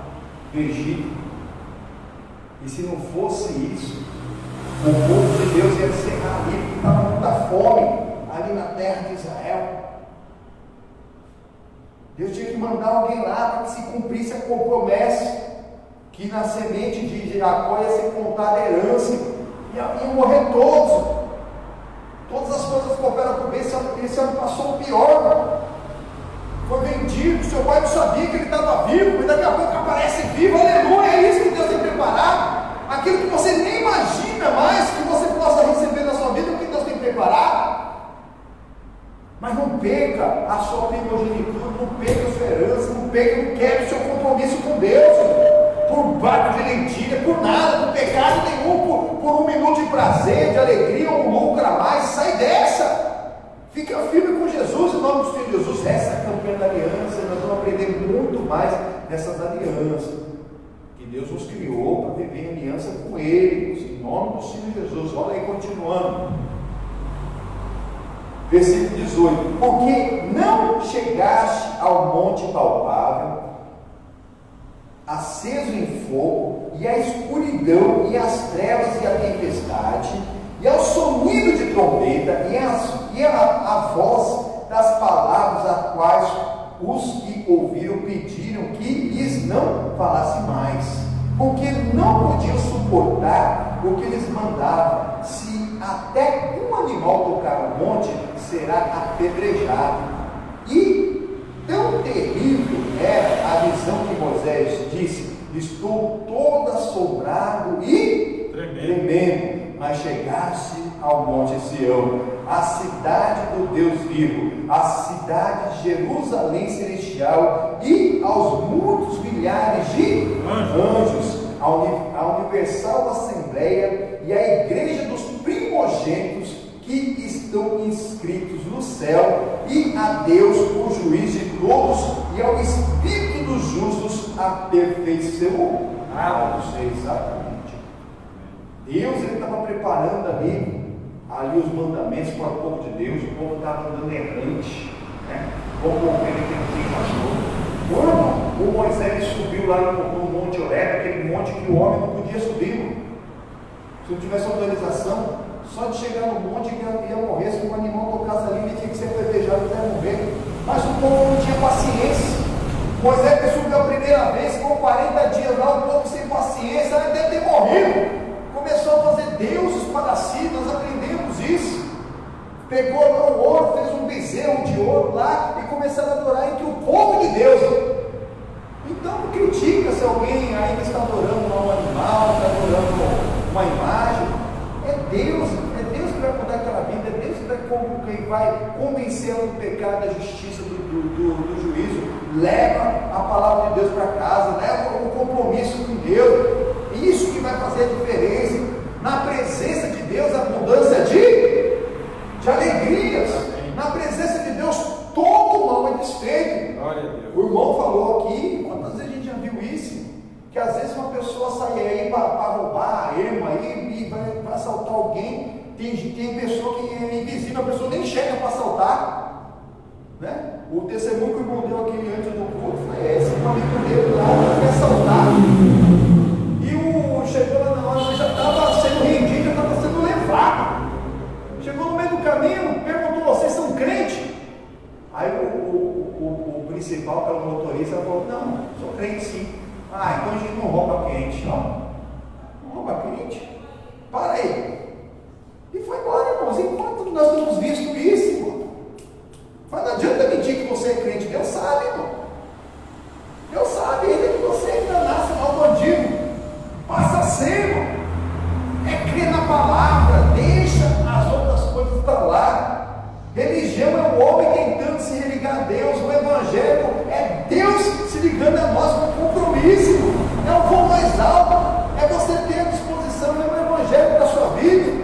do Egito. E se não fosse isso, o povo de Deus ia encerrar ali, porque estava muita fome ali na terra de Israel. Deus tinha que mandar alguém lá para que se cumprisse a promessa, que na semente de Jacó ia ser contada a herança, iam morrer todos. Todas as coisas cooperam para o bem. Esse ano passou o pior. Foi vendido, seu pai não sabia que ele estava vivo, mas daqui a pouco aparece vivo, aleluia, é isso que Deus tem preparado. Aquilo que você nem imagina mais que você possa receber na sua vida, o que Deus tem preparado. Mas não perca a sua primogenitura, não perca a sua herança, não quebre o seu compromisso com Deus, por barco de lentilha, por nada, por pecado nenhum, por um minuto de prazer, de alegria, um lucro a mais. Sai dessa, fica firme com Jesus, em nome do Senhor Jesus. muito mais nessas alianças. Que Deus nos criou para viver em aliança com Ele, em nome do Senhor Jesus. Olha aí, continuando. Versículo 18: porque não chegaste ao monte palpável, aceso em fogo, e a escuridão, e as trevas, e a tempestade, e ao sonido de trombeta, e a voz das palavras a quais os que ouviram pediram que lhes não falasse mais, porque não podiam suportar o que lhes mandava. Se até um animal tocar o monte, será apedrejado. E tão terrível era a visão que Moisés disse: estou todo assombrado e tremendo. Mas chegaste ao monte Sião, a cidade do Deus vivo, a cidade de Jerusalém celestial, e aos muitos milhares de anjos, a universal assembleia e a igreja dos primogênitos que estão inscritos no céu, e a Deus, o juiz de todos, e ao Espírito dos justos, aperfeiçoados. Exatamente. Deus estava preparando ali os mandamentos para o povo de Deus. O povo estava andando errante, né? Como aquele pastor. Quando o Moisés subiu lá no Monte Horebe, aquele monte que o homem não podia subir, se não tivesse autorização, só de chegar no monte que ia morrer. Se um animal tocasse ali, ele tinha que ser apedrejado até morrer. Mas o povo não tinha paciência. Moisés subiu a primeira vez, com 40 dias lá, o povo sem paciência, ele deve ter morrido. Começou a fazer deuses para si, nós aprendemos isso. Pegou lá o ouro, fez um bezerro de ouro lá e começaram a adorar entre o povo de Deus. Então não critica se alguém ainda está adorando um animal, está adorando uma imagem. É Deus que vai mudar aquela vida, é Deus que vai convencer ela do pecado, da justiça, do juízo. Leva a palavra de Deus para casa, leva o compromisso com Deus. Isso que vai fazer a diferença. Na presença de Deus, abundância de alegrias. Na presença de Deus, todo mal é desfeito. O irmão falou aqui, quantas vezes a gente já viu isso? Que às vezes uma pessoa sai aí para roubar a arma e vai assaltar alguém. Tem pessoa que é invisível, a pessoa nem chega para assaltar, né? O testemunho que o irmão deu aquele antes do culto foi esse: um amigo dele lá foi assaltar, e chegou lá na hora, ele já estava sendo rendido, já estava sendo levado. Chegou no meio do caminho, perguntou: vocês são crentes? Aí o principal, que era o motorista, falou: não, sou crente sim. Ah, então a gente não rouba crente. Não rouba crente? Para aí. E foi embora, irmãos. Enquanto nós temos visto isso, irmão, mas não adianta mentir que você é crente. Deus sabe, irmão. Deus sabe ainda que você ainda nasce mal bandido. Passa a ser, irmão. É crer na palavra. Deixa as outras coisas para lá. Religião é o homem tentando se religar a Deus. O evangelho é Deus se ligando a nós com compromisso. É o voo mais alto. É você ter a disposição do evangelho para a sua vida.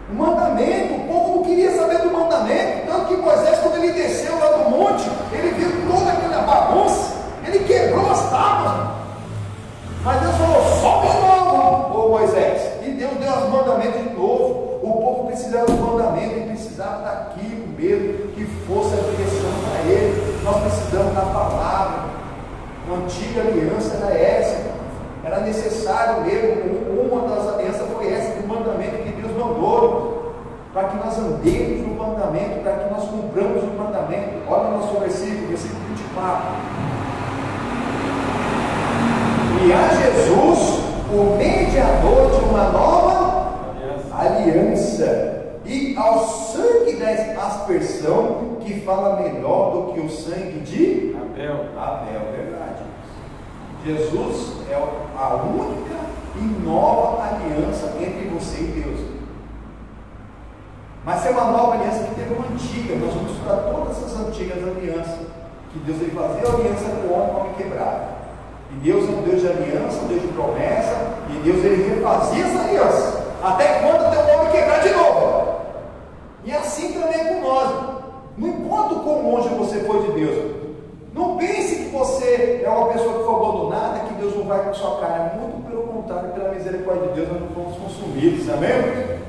O mandamento, o povo não queria saber do mandamento. Tanto que Moisés, quando ele desceu lá do monte, ele viu toda aquela bagunça. Ele quebrou as tábuas. Mas Deus falou: sobe de novo, ô Moisés. E Deus deu os mandamentos de novo. O povo precisava do mandamento, ele precisava daquilo mesmo, que fosse a direção para ele. Nós precisamos da palavra. A antiga aliança era essa. Era necessário mesmo. Uma das alianças foi essa, do mandamento que Deus mandou, para que nós andemos no mandamento, para que nós cumpramos o mandamento. Olha o nosso versículo 24. E a Jesus, o mediador de uma nova aliança, e ao sangue da aspersão, que fala melhor do que o sangue de Abel, verdade. Jesus é a única e nova aliança entre você e Deus. Mas é uma nova aliança que teve uma antiga. Nós vamos estudar todas essas antigas alianças, que Deus ele fazia aliança com o homem quebrado. E Deus é um Deus de aliança, um Deus de promessa, e Deus ele refazia as alianças, até quando até o homem quebrar de novo. E assim também é com nós. Não importa o quão longe você for de Deus, não pense que você com a sua carne, muito pelo contrário, pela misericórdia de Deus, nós não fomos consumidos, amém?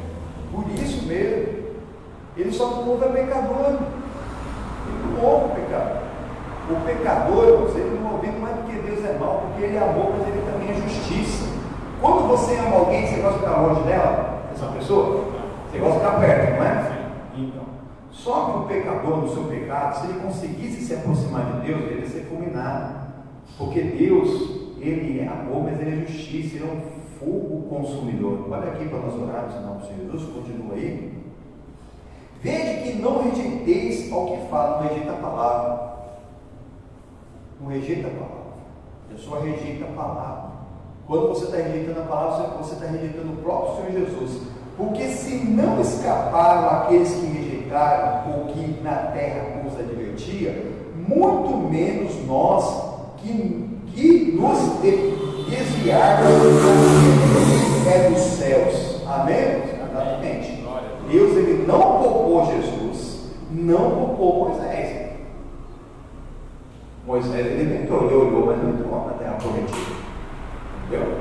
Por isso mesmo, ele só não ouve a pecador, ele não ouve o pecador. O pecador, irmãos, ele não ouve não é porque Deus é mau, porque ele é amor, mas ele também é justiça. Quando você ama alguém, você gosta de ficar longe dela, essa pessoa? Você gosta de ficar perto, não é? Então, só que o pecador, no seu pecado, se ele conseguisse se aproximar de Deus, ele ia ser fulminado. Porque Deus, ele é amor, mas ele é justiça, ele é um fogo consumidor. Olha aqui para nós orarmos, senão o Senhor Jesus, continua aí. Vede que não rejeiteis ao que fala, não rejeita a palavra. Não rejeita a palavra. A pessoa rejeita a palavra. Quando você está rejeitando a palavra, você está rejeitando o próprio Senhor Jesus. Porque se não escaparam aqueles que rejeitaram o que na terra nos advertia, muito menos nós que nos desviarmos é dos céus. Amém? Exatamente. Deus, ele não poupou Jesus, não poupou Moisés. Moisés, ele tentou, ele olhou, mas não entrou na terra prometida. Entendeu?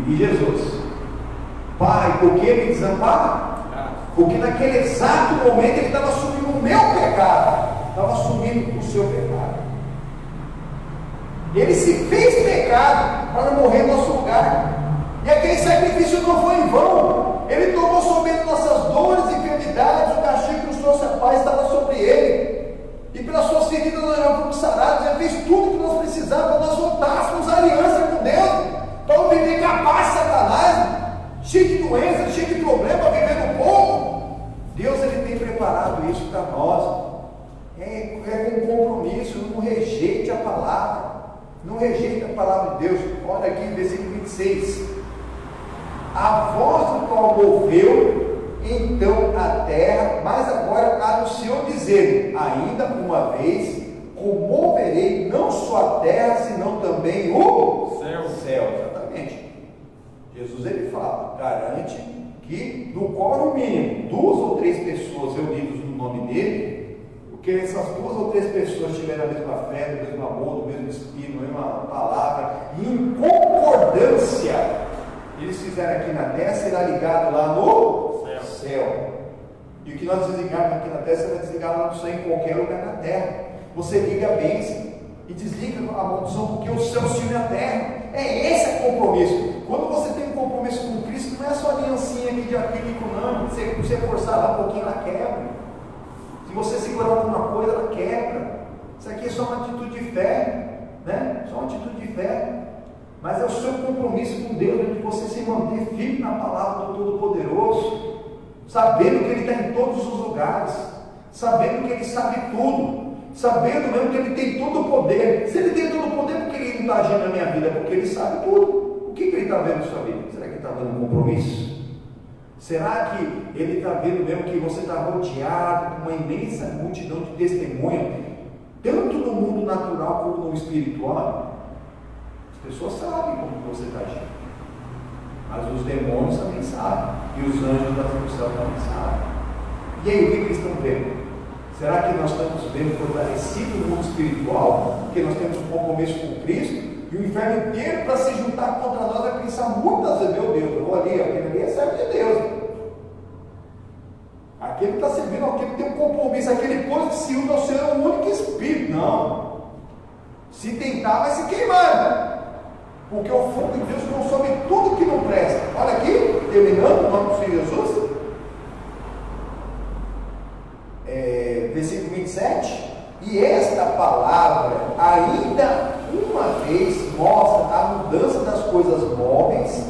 E Jesus, Pai, por que me desampara? Porque naquele exato momento ele estava assumindo o meu pecado, estava assumindo o seu pecado. Ele se fez pecado para morrer no nosso lugar, e aquele sacrifício não foi em vão. Ele tomou sobre ele nossas dores e enfermidades, o castigo que nos trouxe a paz estava sobre ele, e pelas suas feridas nós já fomos sarados. Ele fez tudo o que nós precisávamos para nós voltássemos à aliança com Deus, para não viver capaz de Satanás, cheio de doenças, cheio de problemas, vivendo pouco. Deus, ele tem preparado isso para nós. É com compromisso. Não rejeite a palavra, não rejeite a palavra de Deus. Olha aqui, versículo 26. A voz do qual moveu então a terra, mas agora anunciou dizendo: ainda uma vez comoverei não só a terra, senão também o céu. Exatamente. Jesus, ele fala, garante que no quórum mínimo, 2 ou 3 pessoas reunidas no nome dele, porque essas 2 ou 3 pessoas tiveram a mesma fé, o mesmo amor, o mesmo espírito, a mesma palavra, e em concordância, eles fizeram aqui na terra, será ligado lá no céu. E o que nós desligarmos aqui na terra, você vai desligar lá no céu, em qualquer lugar na terra. Você liga a bênção e desliga a maldição, porque o céu se une à terra. Esse é o compromisso. Quando você tem um compromisso com Cristo, não é só aliancinha aqui de acrílico, não. Você forçar lá um pouquinho, ela quebra. Se você segurar alguma coisa, ela quebra. Isso aqui é só uma atitude de fé, né? Só uma atitude de fé. Mas é o seu compromisso com Deus, de você se manter firme na palavra do Todo-Poderoso, sabendo que Ele está em todos os lugares, sabendo que Ele sabe tudo, sabendo mesmo que Ele tem todo o poder. Se Ele tem todo o poder, por que Ele não está agindo na minha vida? Porque Ele sabe tudo. O que Ele está vendo na sua vida? Será que Ele está dando um compromisso? Será que Ele está vendo mesmo que você está rodeado com uma imensa multidão de testemunhas, tanto no mundo natural como no espiritual? As pessoas sabem como você está agindo, mas os demônios também sabem, e os anjos da função também sabem. E aí, o que eles estão vendo? Será que nós estamos vendo fortalecido no mundo espiritual, porque nós temos um compromisso com Cristo, e o inferno inteiro para se juntar contra nós vai pensar muitas vezes: meu Deus, eu vou ali, aquele ali é servo de Deus, aquele está servindo, aquele tem um compromisso, aquele povo que se une ao Senhor é um único Espírito. Não, se tentar vai se queimar, porque o fogo de Deus consome tudo que não presta. Olha aqui, terminando, o nome do Senhor Jesus, versículo 27. E esta palavra ainda uma vez mostra a mudança das coisas móveis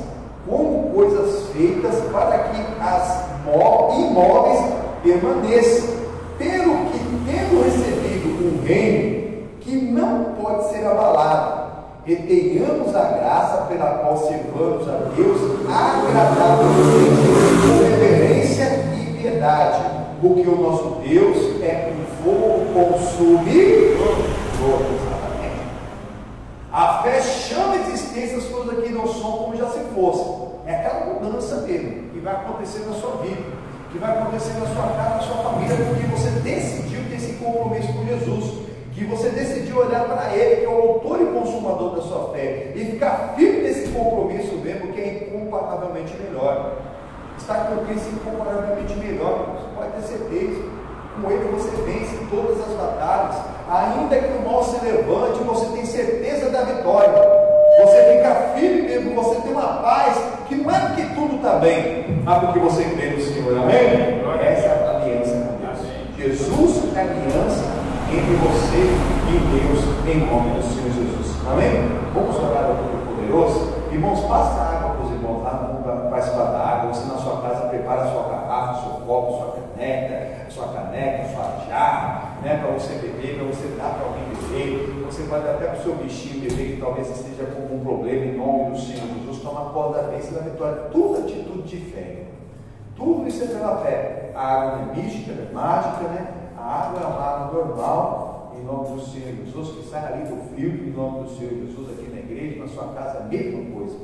como coisas feitas, para que as imóveis permaneçam, pelo que, tendo recebido um reino que não pode ser abalado, retenhamos a graça pela qual servamos a Deus agradavelmente, com reverência e piedade, porque o nosso Deus é um fogo consumidor. Exatamente. A fé chama a existência as coisas que não são como já se fossem. É aquela mudança dele que vai acontecer na sua vida, que vai acontecer na sua casa, na sua família, porque você decidiu ter esse compromisso com Jesus, que você decidiu olhar para Ele, que é o autor e consumador da sua fé, e ficar firme nesse compromisso mesmo, que é incomparavelmente melhor. Estar com Cristo é incomparavelmente melhor, você pode ter certeza. Com Ele você vence todas as batalhas, ainda que o mal se levante, você tem certeza da vitória. Você fica firme mesmo, você tem uma paz, que não é porque tudo está bem, mas porque você crê no Senhor, amém? Essa é a aliança com Deus. Jesus é a aliança entre você e Deus, em nome do Senhor Jesus, amém? Vamos orar ao Todo-Poderoso. Irmãos, passa água para os irmãos lá, vamos participar da água. Você na sua casa prepara a sua garrafa, seu copo, sua caneca, sua jarra, né, para você beber, para você dar para alguém beber. Você vai dar até para o seu bichinho beber, que talvez esteja com algum problema, em nome do Senhor Jesus. Toma conta da bênção da vitória. Tudo atitude de fé. Tudo isso é pela fé. A água não é mística, não é mágica, né? A água é uma água normal, em nome do Senhor Jesus, que sai ali do filtro, em nome do Senhor Jesus, aqui na igreja, na sua casa, a mesma coisa.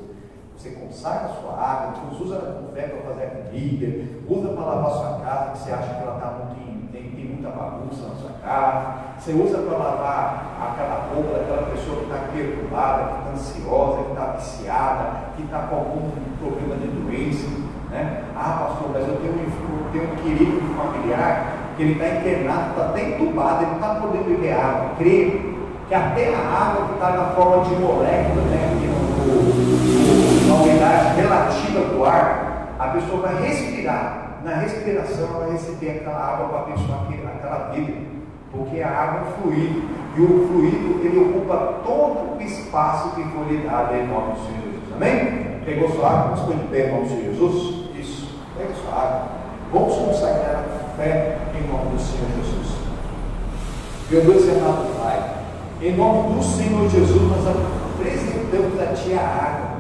Você consagra a sua água, você usa ela com fé para fazer a comida, usa para lavar a sua casa, que você acha que ela está tem muita bagunça na sua casa, você usa para lavar aquela roupa daquela pessoa que está perturbada, que está ansiosa, que está viciada, que está com algum problema de doença, né? Ah, pastor, mas eu tenho um querido familiar que ele está internado, está até entubado, ele não está podendo beber água. Creio que até a água que está na forma de molécula, né, na unidade relativa do ar, a pessoa vai respirar. Na respiração, ela vai receber aquela água para abençoar aquela vida, porque a água é um fluido, e o fluido ele ocupa todo o espaço que foi lhe dado em nome do Senhor Jesus. Amém? Pegou sua água? Vamos pôr de pé em nome do Senhor Jesus? Isso, pega sua água. Vamos consagrar a fé em nome do Senhor Jesus. Meu Deus e amado Pai, em nome do Senhor Jesus, nós apresentamos a Ti a água.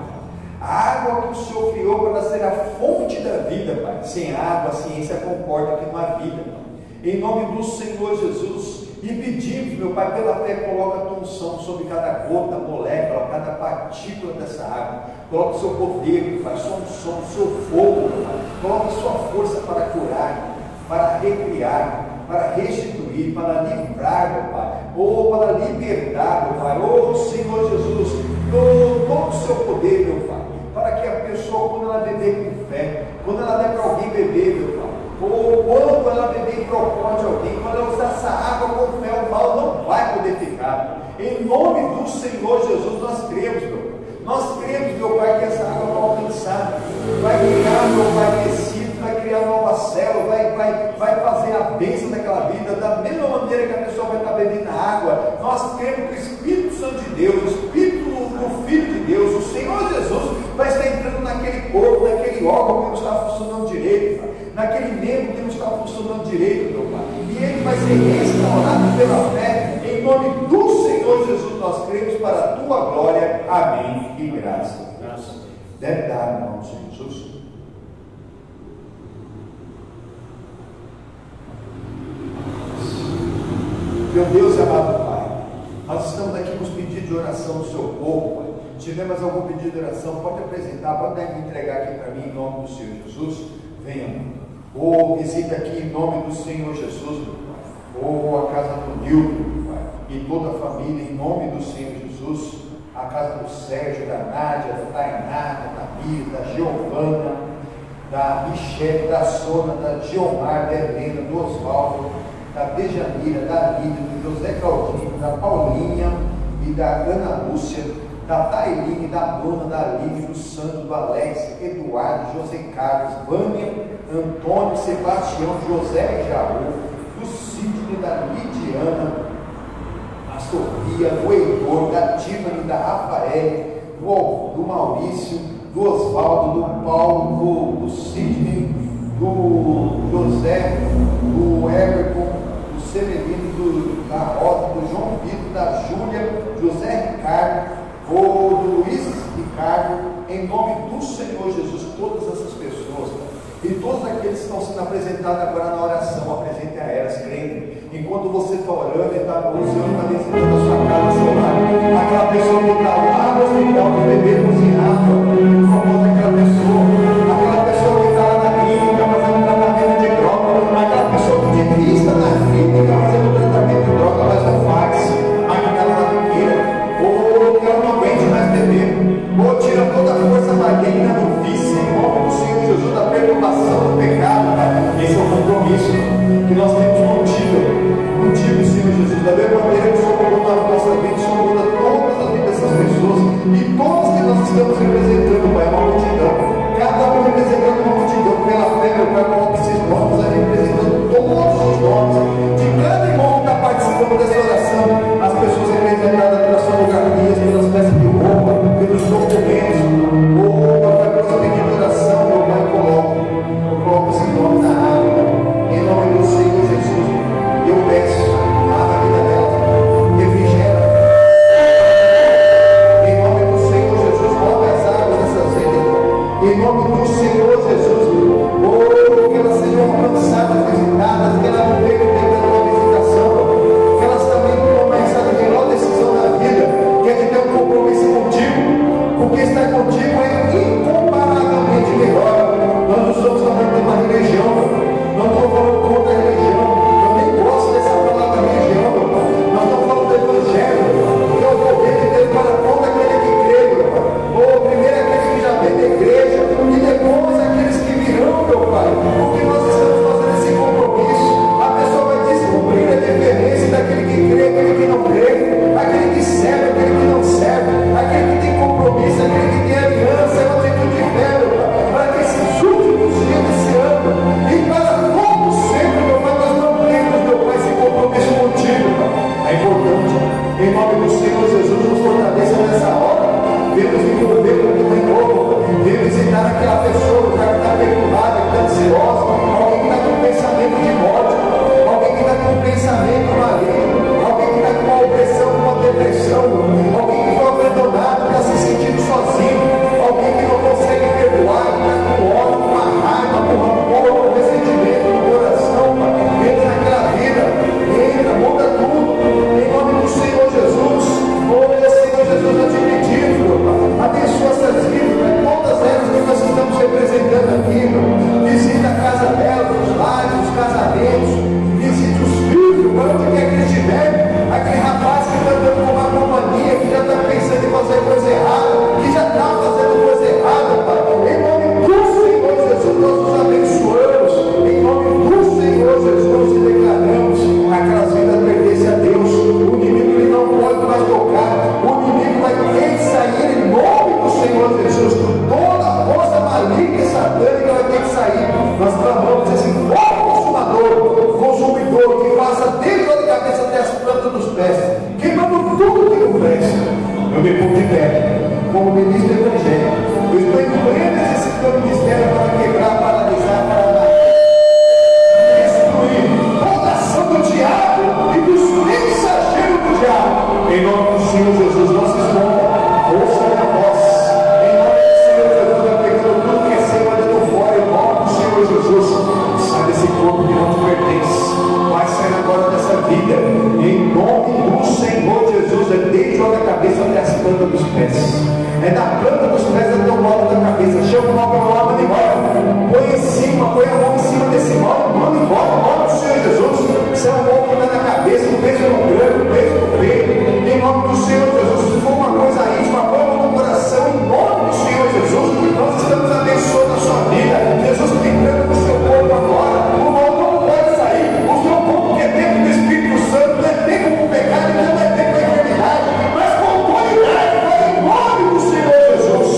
A água que o Senhor criou para ser a fonte da vida, Pai. Sem água, a ciência concorda que não há vida, Pai. Em nome do Senhor Jesus, e pedimos, meu Pai, pela fé, coloca a tua unção sobre cada gota, molécula, cada partícula dessa água. Coloca o seu poder, meu Pai, sua unção, o seu fogo, meu Pai. Coloca a sua força para curar, para recriar, para restituir, para livrar, meu Pai, ou para libertar, meu Pai, oh Senhor Jesus, todo o seu poder, meu Pai, para que a pessoa, quando ela beber com fé, quando ela der para alguém beber, meu Pai, ou quando ela beber em propósito de alguém, quando ela usar essa água com fé, o mal não vai poder ficar. Em nome do Senhor Jesus, nós cremos, meu Pai. Nós cremos, meu Pai, que essa água vai alcançar, vai criar, meu Pai, tecido, vai criar nova célula, vai fazer a bênção daquela vida, da mesma maneira que a pessoa vai estar bebendo a água. Nós cremos que o Espírito Santo de Deus, o Espírito do Filho de Deus, o Senhor Jesus, vai estar entrando naquele corpo, naquele órgão que não está funcionando direito, Pai, naquele membro que não está funcionando direito, meu Pai, e ele vai ser restaurado pela fé, em nome do Senhor Jesus, nós cremos para a tua glória, amém, e graças a Deus. Deve dar em nome do Senhor Jesus. Meu Deus e amado Pai, nós estamos aqui com os pedidos de oração do seu povo, Pai. Se tiver mais algum pedido de oração, pode apresentar, pode entregar aqui para mim em nome do Senhor Jesus. Venha, ou visita aqui em nome do Senhor Jesus, meu Pai. Ou a casa do Nilton, Pai, e toda a família em nome do Senhor Jesus. A casa do Sérgio, da Nádia, da Tainá, da Tamir, da Giovana, da Michelle, da Sona, da Giomar, da Helena, do Osvaldo, da Dejanira, da Lídia, do José Claudinho, da Paulinha e da Ana Lúcia, da Tailine, da Bruna, da Aline, do Sandro, do Alex, Eduardo, José Carlos, Vânia, Antônio, Sebastião, José Jaú, do Sidney, da Lidiana, da Sofia, do Heitor, da Tiffany, da Rafael, do Maurício, do Osvaldo, do Paulo, do Sidney, do José, do Everton, do Severino, da Rosa, do João Vitor, da Júlia, José Ricardo, do Luiz Ricardo, em nome do Senhor Jesus, todas essas pessoas, e todos aqueles que estão sendo apresentados agora na oração, apresente a elas, crendo. Enquanto você está orando, o Senhor está visitando a sua casa, seu lar. Aquela pessoa que está lá no hospital, no bebê cozinhado, por favor, daquela pessoa que está lá na clínica, fazendo tratamento de droga, aquela pessoa que de vista na clínica, fazendo tratamento de droga, mas não faz. que crê, aquele que não crê, aquele que serve, aquele que não serve, aquele que tem compromisso, aquele que tem aliança, é uma atitude de fé, meu Pai, para que esses últimos dias desse ano, e para como sempre, meu Pai, nós não temos, meu Pai, esse compromisso contigo, Pai. É importante, em nome do Senhor Jesus, nos fortaleça nessa hora. Vem nos envolver com o renovo, vem visitar aquela pessoa que está perturbada, que está ansiosa, alguém que está com pensamento de morte, alguém que está com pensamento maligno, alguém que está com uma opressão, com uma depressão, alguém que foi abandonado, está se sentindo sozinho, alguém que não consegue perdoar, que está com ódio, com uma raiva, com rancor, com ressentimento no coração. Entra naquela vida, entra, muda tudo, em nome do Senhor Jesus. Oh Senhor Jesus, eu te pedimos, meu Pai, abençoa essas vidas, todas elas que nós estamos representando aqui, meu. Visita a casa delas, os lares, os casamentos, visita os filhos, onde quer que eles estiverem, aquele rapaz que está dando uma companhia, que já está pensando em fazer coisa errada, que já está fazendo coisa errada, Pai. Em nome do Senhor Jesus, nós nos abençoamos, em nome do Senhor Jesus, e declaramos aquelas vidas pertencem a Deus. O inimigo ele não pode mais tocar, o inimigo vai ter que sair em nome do Senhor Jesus. Toda força maligna e satânica vai ter que sair. Nós clamamos esse fogo consumador, consumidor, que passa desde a cabeça até as plantas dos pés, queimando tudo que não presta. Eu me ponho de pé, como ministro evangélico. Eu estou em pleno exercício do ministério para quebrar, paralisar, destruir toda a ação do diabo e dos mensageiros do diabo. Em nome do Senhor Jesus, não se esconda, ouça a voz. Em nome do Senhor Jesus, vai pegando tudo que é seu, vai dando fora. Em nome do Senhor Jesus, sai desse corpo que não te pertence. Vai sair agora dessa vida. Em nome do Senhor Jesus, é desde a cabeça até as plantas dos pés. É da planta dos pés até o mal da cabeça. Chama o mal para lá, manda embora. Põe em cima, põe a mão em cima desse mal, manda embora. Em nome do Senhor Jesus. Se é um mal que está na cabeça, um peso no crânio, um peso no peito. Em nome do Senhor Jesus. Se for uma coisa íntima, põe no coração. Em nome do Senhor Jesus. Nós estamos abençoando a sua vida. Jesus pintando o seu corpo agora. O mal não pode sair. O seu corpo que é tempo do Espírito Santo, não é tempo com o pecado, não é tempo com a enfermidade, mas com autoridade. Vai em nome do Senhor Jesus.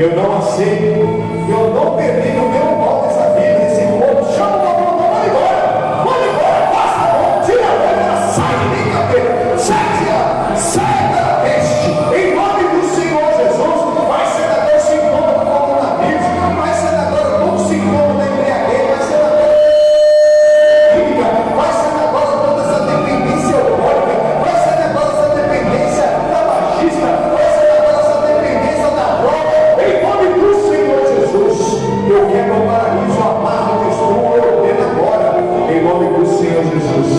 Eu não aceito, eu não permito o meu mal dessa vida, desse corpo. Chama o mal, manda embora, passa a mão, tira a mão, sai de mim, cabelo, sai da peste, em nome do Senhor Jesus. Vai ser agora o sintoma do coronavírus, vai ser agora todo o sintoma da embriaguez, vai ser agora vai ser agora toda essa dependência alcoólica, vai ser agora essa dependência tabagista, vai ser agora essa dependência da droga, em nome do Senhor Jesus. Eu quero o paraíso, amarro, destruo, eu ordeno agora, em nome do Senhor Jesus.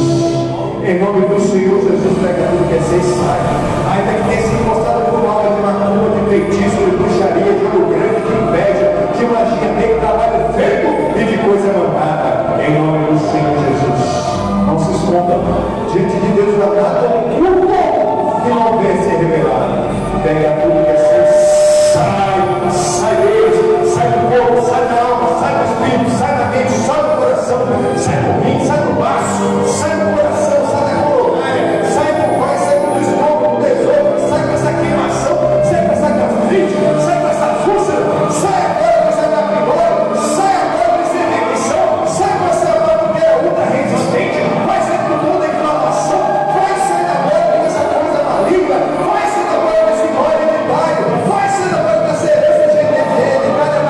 Em nome do Senhor Jesus, pega tudo que é ser e sai. Ainda que tenha se encostado por mal de macumba, de feitiço, de bruxaria, de olho grande, de inveja, de magia, de trabalho feito e de coisa mandada. Em nome do Senhor Jesus. Não se esconda. Diante de Deus não há nada oculto que não venha ser revelado. Pega tudo que é ser, sai deles, sai do corpo, sai da alma, sai do espírito, sai da mente, sai do coração, sai do rim, sai do baço, sai do coração, sai da coronária, sai do pai, sai do estômago, do tesouro, sai com essa queimação, sai com essa gastrite, sai com essa úlcera, sai agora com essa gastrite, sai agora com essa infecção, sai com essa bactéria resistente, vai ser com toda a inflamação, vai ser agora com essa coisa maligna, vai ser agora com esse nó hereditário, vai ser agora com essa herança hereditária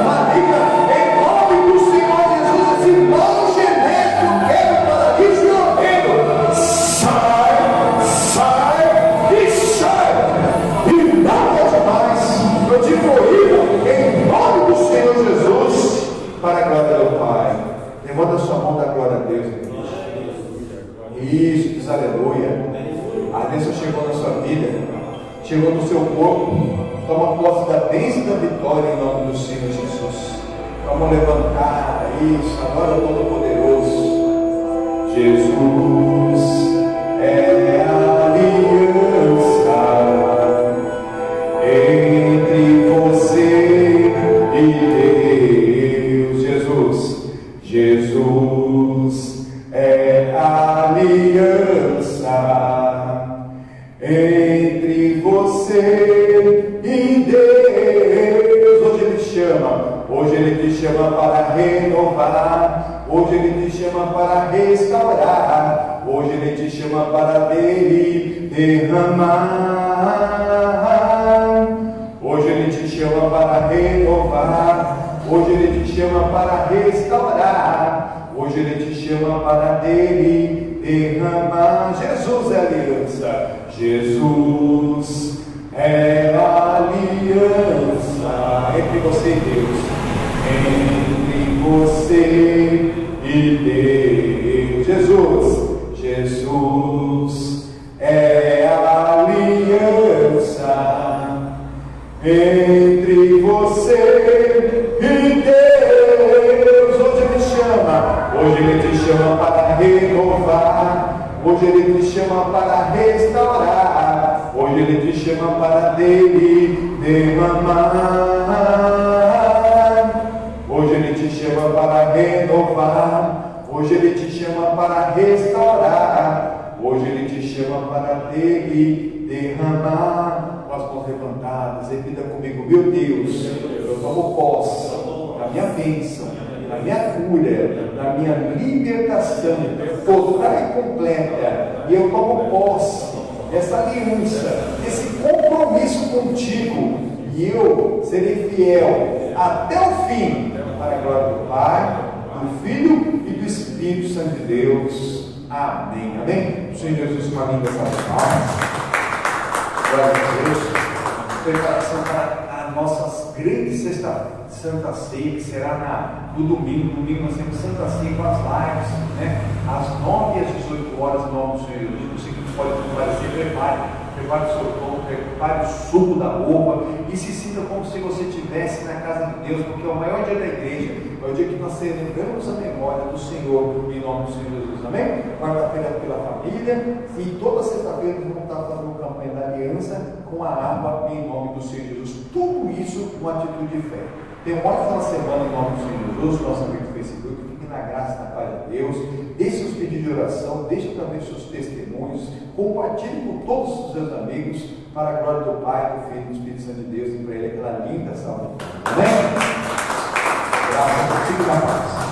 maligna, em nome do Senhor Jesus, esse mal genético quebra o paraíso e ordeno, sai, e não pode mais. Eu te proíbo em nome do Senhor Jesus, para a glória do Pai. Levanta a sua mão da glória a Deus. Isso, diz aleluia. A bênção chegou na sua vida, chegou no seu corpo. Toma posse da bênção e da vitória em nome do Senhor Jesus. Vamos levantar isso, agora o Todo-Poderoso. Jesus é a aliança entre você e Deus. Jesus é a aliança você e Deus. Hoje Ele te chama para renovar, hoje Ele te chama para restaurar, hoje Ele te chama para dele derramar. Hoje Ele te chama para renovar, hoje Ele te chama para restaurar, hoje Ele te chama para dele derramar. Jesus é aliança, Jesus é aliança entre você e Deus, entre você e Deus. Jesus é aliança entre você e Deus. Hoje Ele te chama para renovar, hoje Ele te chama para restaurar, hoje Ele te chama para dele derramar. Hoje Ele te chama para renovar, hoje Ele te chama para restaurar, hoje Ele te chama para dele derramar. Com as mãos levantadas, repita comigo: meu Deus, eu tomo posse da minha bênção, da minha cura, da minha libertação total e completa, e eu tomo posse dessa aliança, desse compromisso contigo, e eu serei fiel até o fim, para a glória do Pai, do Filho e do Espírito Santo de Deus. Amém. Amém? Senhor Jesus, uma linda salva. Glória a Deus. Preparação para a nossa grande Santa Ceia, que será no domingo. Domingo nós temos Santa Ceia com as lives, né? Às 9 e às 18 horas, em nome do Senhor Jesus. Você que pode comparecer, prepare o seu pão, prepare o suco da roupa e se sinta como se você estivesse na casa de Deus, porque é o maior dia da igreja, é o dia que nós celebramos a memória do Senhor, em nome do Senhor Jesus. Amém? Quarta-feira pela família, e toda sexta-feira nós vamos estar fazendo campanha da aliança com a água, em nome do Senhor Jesus. Tudo isso com atitude de fé. Tenha uma ótima semana em nome do Senhor Jesus, nosso amigo do Facebook. Fique na graça e na paz de Deus. Deixe seus pedidos de oração, deixe também seus testemunhos, compartilhe com todos os seus amigos, para a glória do Pai, do Filho e do Espírito Santo de Deus, e para Ele aquela linda salva. Amém? Graças a Deus. Fique na paz.